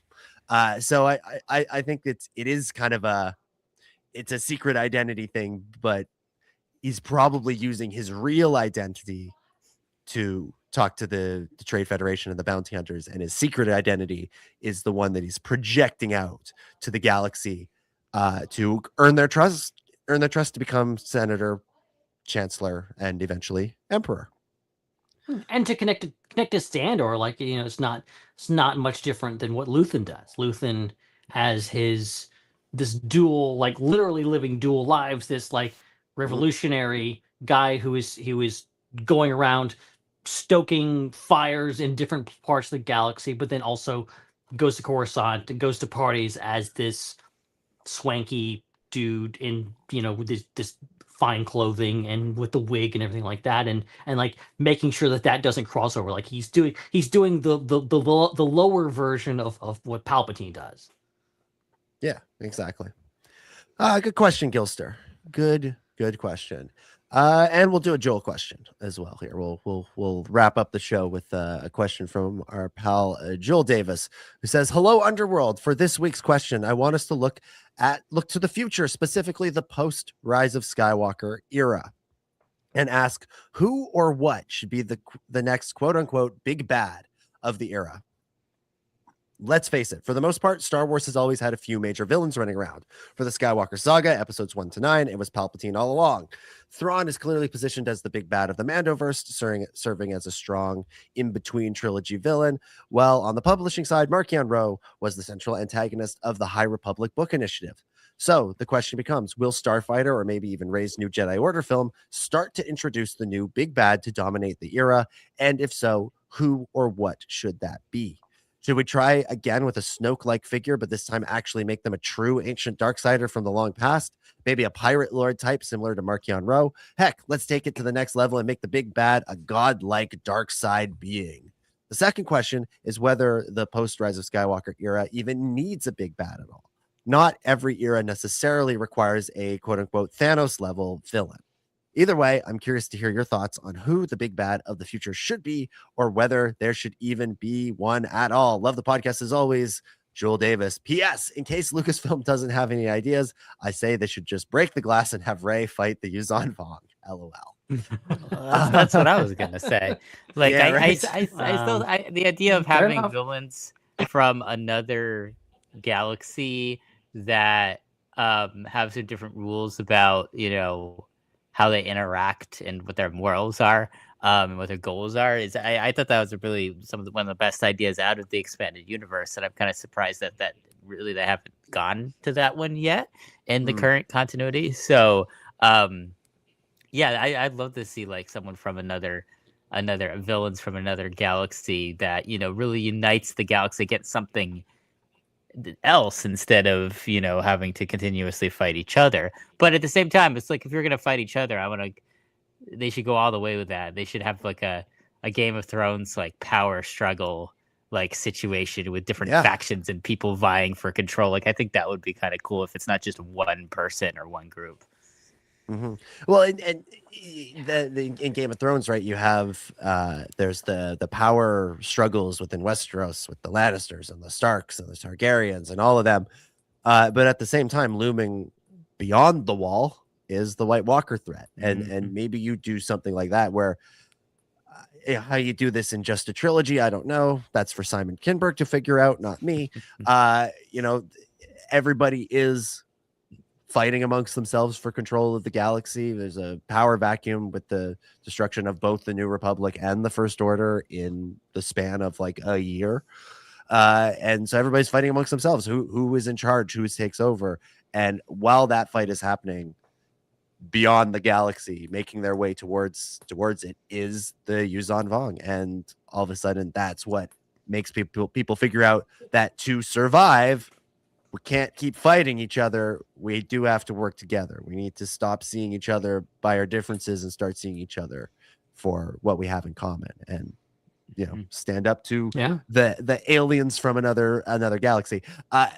So I think it is kind of it's a secret identity thing, but he's probably using his real identity to talk to the Trade Federation and the bounty hunters, and his secret identity is the one that he's projecting out to the galaxy to earn their trust to become senator, chancellor, and eventually emperor. And to connect to Sandor, like, you know, it's not much different than what Luthen does. Luthen has this dual, like literally living dual lives, this like revolutionary guy who is going around stoking fires in different parts of the galaxy, but then also goes to Coruscant and goes to parties as this swanky dude in, you know, with this fine clothing and with the wig and everything like that, and like making sure that doesn't cross over. Like he's doing the lower version of what Palpatine does. Yeah, exactly. Good question, Gilster. Good question. And we'll do a Joel question as well here. We'll wrap up the show with a question from our pal Joel Davis, who says, "Hello, Underworld. For this week's question, I want us to look to the future, specifically the post Rise of Skywalker era, and ask who or what should be the next quote unquote big bad of the era. Let's face it, for the most part, Star Wars has always had a few major villains running around. For the Skywalker saga, episodes 1 to 9, it was Palpatine all along. Thrawn is clearly positioned as the big bad of the Mandoverse, serving as a strong in-between trilogy villain, while on the publishing side, Marchion Ro was the central antagonist of the High Republic book initiative. So the question becomes, will Starfighter, or maybe even Rey's new Jedi Order film, start to introduce the new big bad to dominate the era? And if so, who or what should that be? Should we try again with a Snoke-like figure, but this time actually make them a true ancient Darksider from the long past? Maybe a pirate lord type similar to Marchion Ro? Heck, let's take it to the next level and make the big bad a godlike dark side being. The second question is whether the post-Rise of Skywalker era even needs a big bad at all. Not every era necessarily requires a quote-unquote Thanos-level villain. Either way, I'm curious to hear your thoughts on who the big bad of the future should be, or whether there should even be one at all. Love the podcast as always, Joel Davis. P.S. In case Lucasfilm doesn't have any ideas, I say they should just break the glass and have Rey fight the Yuzan Vong. LOL. That's what I was gonna say. Like, yeah, I still the idea of having villains from another galaxy that have some different rules about, you know, how they interact and what their morals are, and what their goals are, is I thought that was one of the best ideas out of the expanded universe, and I'm kind of surprised that really they haven't gone to that one yet in the current continuity. So yeah, I'd love to see like someone from another villains from another galaxy that, you know, really unites the galaxy against something else instead of, you know, having to continuously fight each other. But at the same time, it's like, if you're gonna fight each other, they should go all the way with that. They should have like a Game of Thrones like power struggle like situation with different factions and people vying for control. Like, I think that would be kind of cool if it's not just one person or one group. Mm-hmm. Well, and in Game of Thrones, right, you have there's the power struggles within Westeros with the Lannisters and the Starks and the Targaryens and all of them, but at the same time, looming beyond the wall is the White Walker threat, and maybe you do something like that where how you do this in just a trilogy, I don't know. That's for Simon Kinberg to figure out, not me. You know, everybody is fighting amongst themselves for control of the galaxy. There's a power vacuum with the destruction of both the New Republic and the First Order in the span of like a year. And so everybody's fighting amongst themselves. Who is in charge? Who takes over? And while that fight is happening, beyond the galaxy, making their way towards it, is the Yuzan Vong. And all of a sudden, that's what makes people figure out that to survive, we can't keep fighting each other. We do have to work together. We need to stop seeing each other by our differences and start seeing each other for what we have in common, and stand up to the aliens from another galaxy. I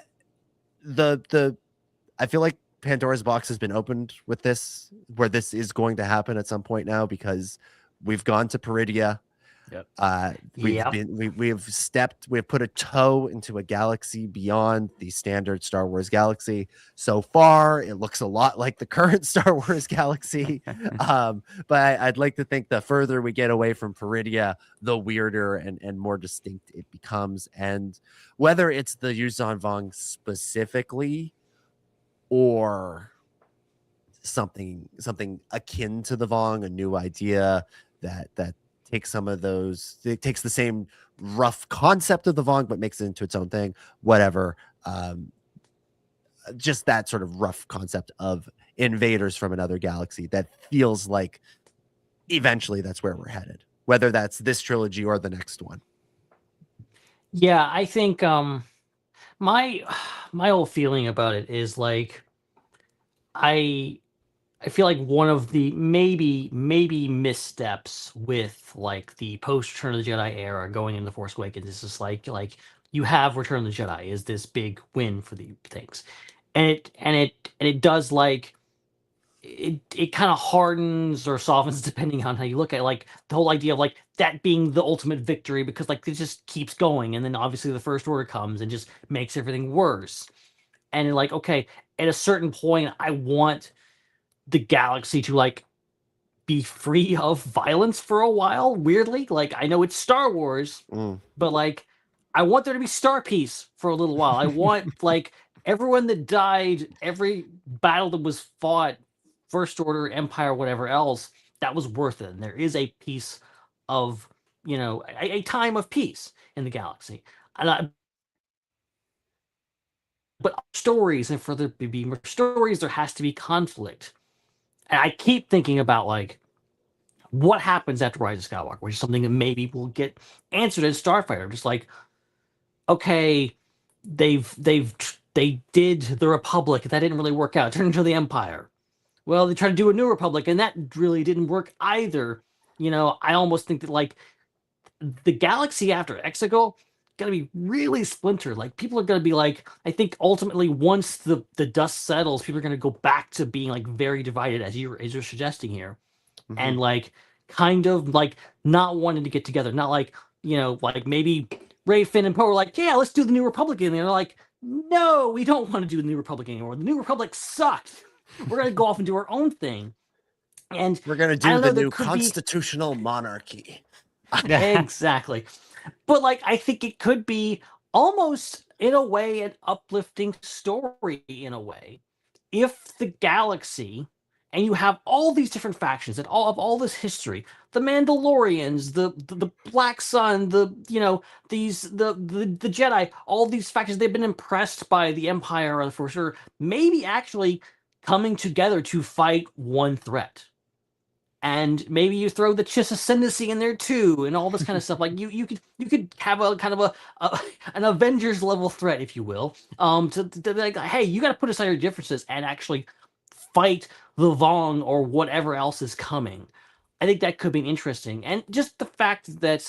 feel like Pandora's box has been opened with this, where this is going to happen at some point now, because we've gone to Peridia. We've put a toe into a galaxy beyond the standard Star Wars galaxy. So far, it looks a lot like the current Star Wars galaxy. But I'd like to think the further we get away from Peridia, the weirder and more distinct it becomes. And whether it's the Yuzan Vong specifically, or something akin to the Vong, a new idea that takes some of those, it takes the same rough concept of the Vong but makes it into its own thing, whatever. Just that sort of rough concept of invaders from another galaxy that feels like eventually that's where we're headed, whether that's this trilogy or the next one. Yeah, I think my whole feeling about it is like, I feel like one of the maybe missteps with like the post Return of the Jedi era going into Force Awakens is just like you have Return of the Jedi is this big win for the things, and it does like it kind of hardens or softens depending on how you look at it. Like the whole idea of like that being the ultimate victory, because like it just keeps going, and then obviously the First Order comes and just makes everything worse. And like, okay, at a certain point, I want the galaxy to like be free of violence for a while. Weirdly, like I know it's Star Wars, but like I want there to be star peace for a little while. I want like everyone that died, every battle that was fought, First Order, Empire, whatever else, that was worth it. And there is a piece of, a time of peace in the galaxy. And but stories, and for there to be more stories, there has to be conflict. And I keep thinking about like what happens after Rise of Skywalker, which is something that maybe will get answered in Starfighter. Just like, okay, they did the Republic, that didn't really work out, turned into the Empire. Well, they tried to do a New Republic, and that really didn't work either. I almost think that like the galaxy after Exegol gonna be really splintered. Like people are gonna be like, I think ultimately once the dust settles, people are gonna go back to being like very divided, as you're suggesting here, and like kind of like not wanting to get together. Not like like maybe Rey, Finn, and Poe were like, yeah, let's do the New Republic, and they're like, no, we don't want to do the New Republic anymore. The New Republic sucked. We're gonna go off and do our own thing, and we're gonna do the new constitutional monarchy. Exactly. But like I think it could be almost in a way an uplifting story in a way if the galaxy, and you have all these different factions and all this history, the Mandalorians, the Black Sun, the Jedi, all these factions, they've been impressed by the Empire for sure, maybe actually coming together to fight one threat. And maybe you throw the Chiss Ascendancy in there too, and all this kind of stuff. Like you could have a kind of an Avengers level threat, if you will, to be like, hey, you got to put aside your differences and actually fight the Vong or whatever else is coming. I think that could be interesting, and just the fact that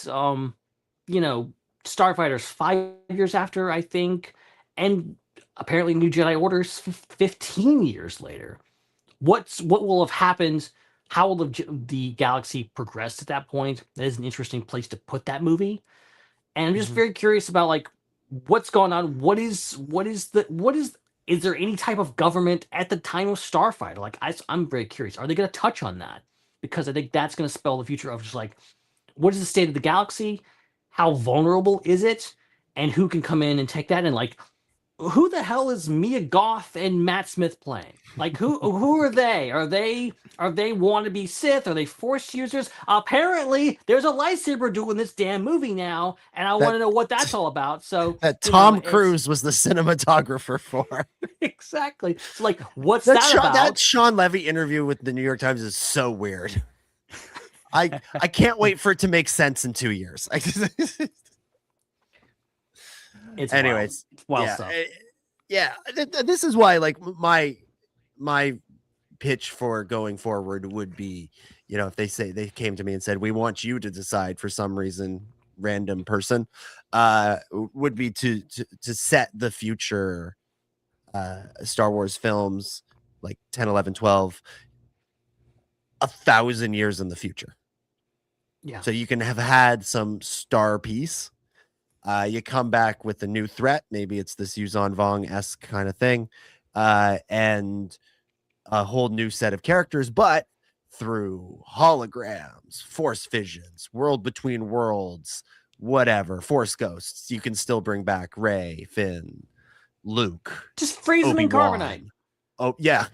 Starfighter's 5 years after, I think, and apparently New Jedi Order's 15 years later. What will have happened? How will the galaxy progress at that point? That is an interesting place to put that movie. And I'm just very curious about like what's going on. Is there any type of government at the time of Starfighter? Like I'm very curious. Are they going to touch on that? Because I think that's going to spell the future of just like, what is the state of the galaxy? How vulnerable is it? And who can come in and take that? And like, who the hell is Mia Goth and Matt Smith playing? Like, who are they? Are they wannabe Sith? Are they Force users? Apparently, there's a lightsaber doing this damn movie now, and I want to know what that's all about. So Tom Cruise was the cinematographer for. Exactly. So, like, what's that about? That Sean Levy interview with the New York Times is so weird. I can't wait for it to make sense in 2 years. It's anyways, wild yeah, stuff. This is why, like, my pitch for going forward would be, if they came to me and said, we want you to decide for some reason, random person, would be to set the future Star Wars films, like 10, 11, 12, 1,000 years in the future. Yeah. So you can have had some star piece. You come back with a new threat. Maybe it's this Yuzan Vong-esque kind of thing. And a whole new set of characters, but through holograms, force visions, world between worlds, whatever, force ghosts, you can still bring back Rey, Finn, Luke. Just freeze them in carbonite. Oh, yeah.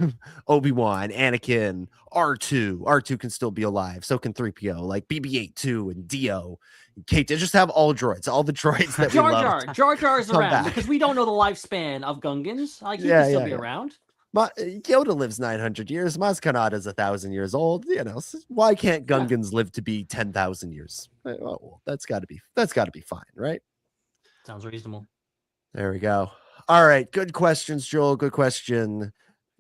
Obi-Wan, Anakin, R2. R2 can still be alive. So can 3PO, like BB-8 and Dio. Kate, just have all droids, all the droids that Jar we Jar. love. Jar Jar's come around back. because we don't know the lifespan of Gungans. Like, he can still be around. Yoda lives 900 years. Maz Kanata's 1,000 years old. Why can't Gungans live to be 10,000 years? Oh, that's got to be fine, right? Sounds reasonable. There we go. All right, good questions, Joel. Good question,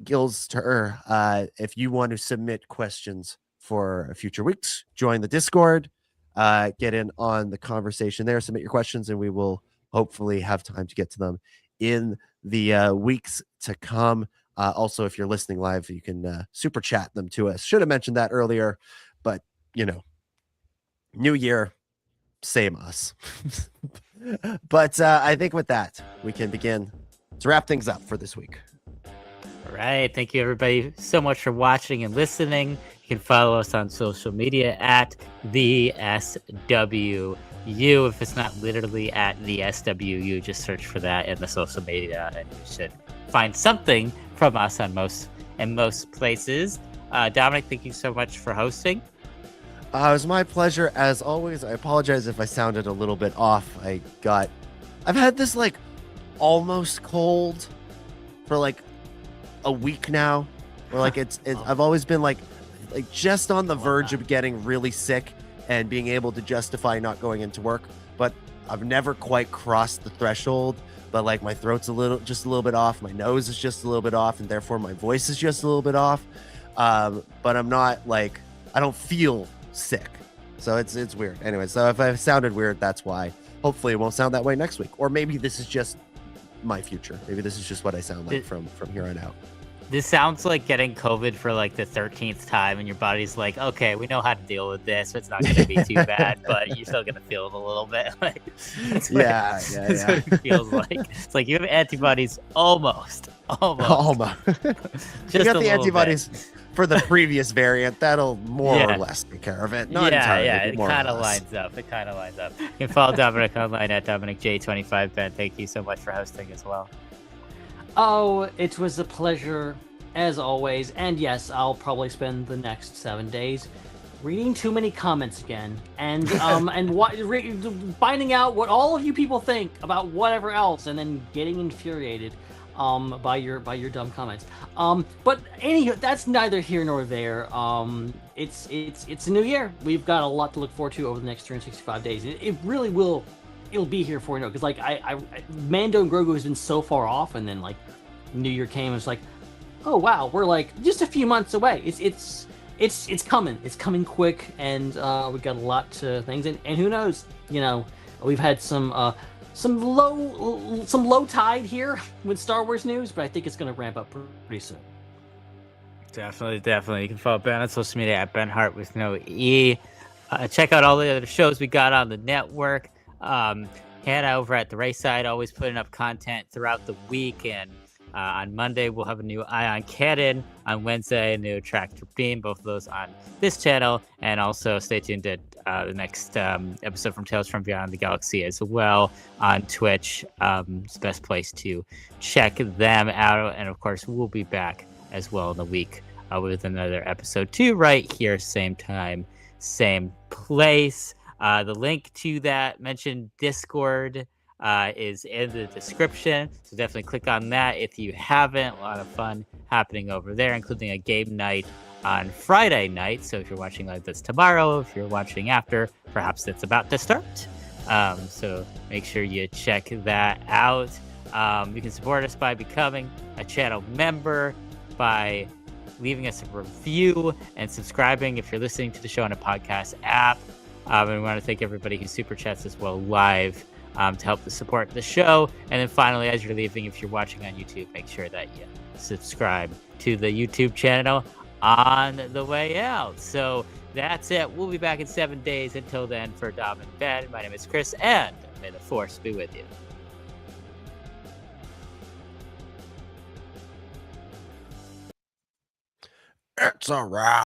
Gills to her. If you want to submit questions for future weeks, join the Discord. Get in on the conversation there. Submit your questions, and we will hopefully have time to get to them in the weeks to come. Also, if you're listening live, you can super chat them to us. Should have mentioned that earlier, but new year, same us. But I think with that, we can begin to wrap things up for this week. All right. Thank you, everybody, so much for watching and listening. You can follow us on social media at the SWU. If it's not literally at the SWU, just search for that in the social media, and you should find something from us on most places. Dominic, thank you so much for hosting. It was my pleasure as always. I apologize if I sounded a little bit off. I've had this like almost cold for like a week now, or like I've always been like just on the verge of getting really sick and being able to justify not going into work, but I've never quite crossed the threshold. But like my throat's just a little bit off, my nose is just a little bit off, and therefore my voice is just a little bit off. But I'm not I don't feel sick, so it's weird. Anyway, so if I sounded weird, that's why. Hopefully it won't sound that way next week, or maybe this is just my future. Maybe this is just what I sound like from here on out. This sounds like getting COVID for like the 13th time, and your body's like, okay, we know how to deal with this. It's not going to be too bad, but you're still going to feel it a little bit. That's what it feels like. It's like you have antibodies almost. Just you got the antibodies for the previous variant. That'll more or less take care of it. Not entirely. Yeah, it kind of lines up. You can follow Dominic online at DominicJ25. Ben, thank you so much for hosting as well. Oh, it was a pleasure, as always. And yes, I'll probably spend the next 7 days reading too many comments again, and finding out what all of you people think about whatever else, and then getting infuriated by your dumb comments. But anywho, that's neither here nor there. It's a new year. We've got a lot to look forward to over the next 365 days. It really will. It'll be here for because like I Mando and Grogu has been so far off, and then like New Year came and it's like, oh wow, we're like just a few months away. It's coming. It's coming quick, and we've got a lot to things, and who knows? We've had some low tide here with Star Wars news, but I think it's going to ramp up pretty soon. Definitely. You can follow Ben on social media at Ben Hart with no E. Check out all the other shows we got on the network. Hannah over at the Raeside, always putting up content throughout the week, and On Monday, we'll have a new Ion Cannon. On Wednesday, a new Tractor Beam. Both of those on this channel. And also stay tuned to the next episode from Tales from Beyond the Galaxy as well on Twitch. It's the best place to check them out. And of course, we'll be back as well in the week with another episode too, right here, same time, same place. The link to that mentioned Discord is in the description, so definitely click on that if you haven't. A lot of fun happening over there, including a game night on Friday night. So if you're watching like this tomorrow, if you're watching after, perhaps it's about to start. So make sure you check that out. You can support us by becoming a channel member, by leaving us a review and subscribing if you're listening to the show on a podcast app. And we want to thank everybody who super chats as well live to help support the show. And then finally, as you're leaving, if you're watching on YouTube, make sure that you subscribe to the YouTube channel on the way out. So that's it. We'll be back in 7 days. Until then, for Dom and Ben, my name is Chris, and may the Force be with you. It's a wrap.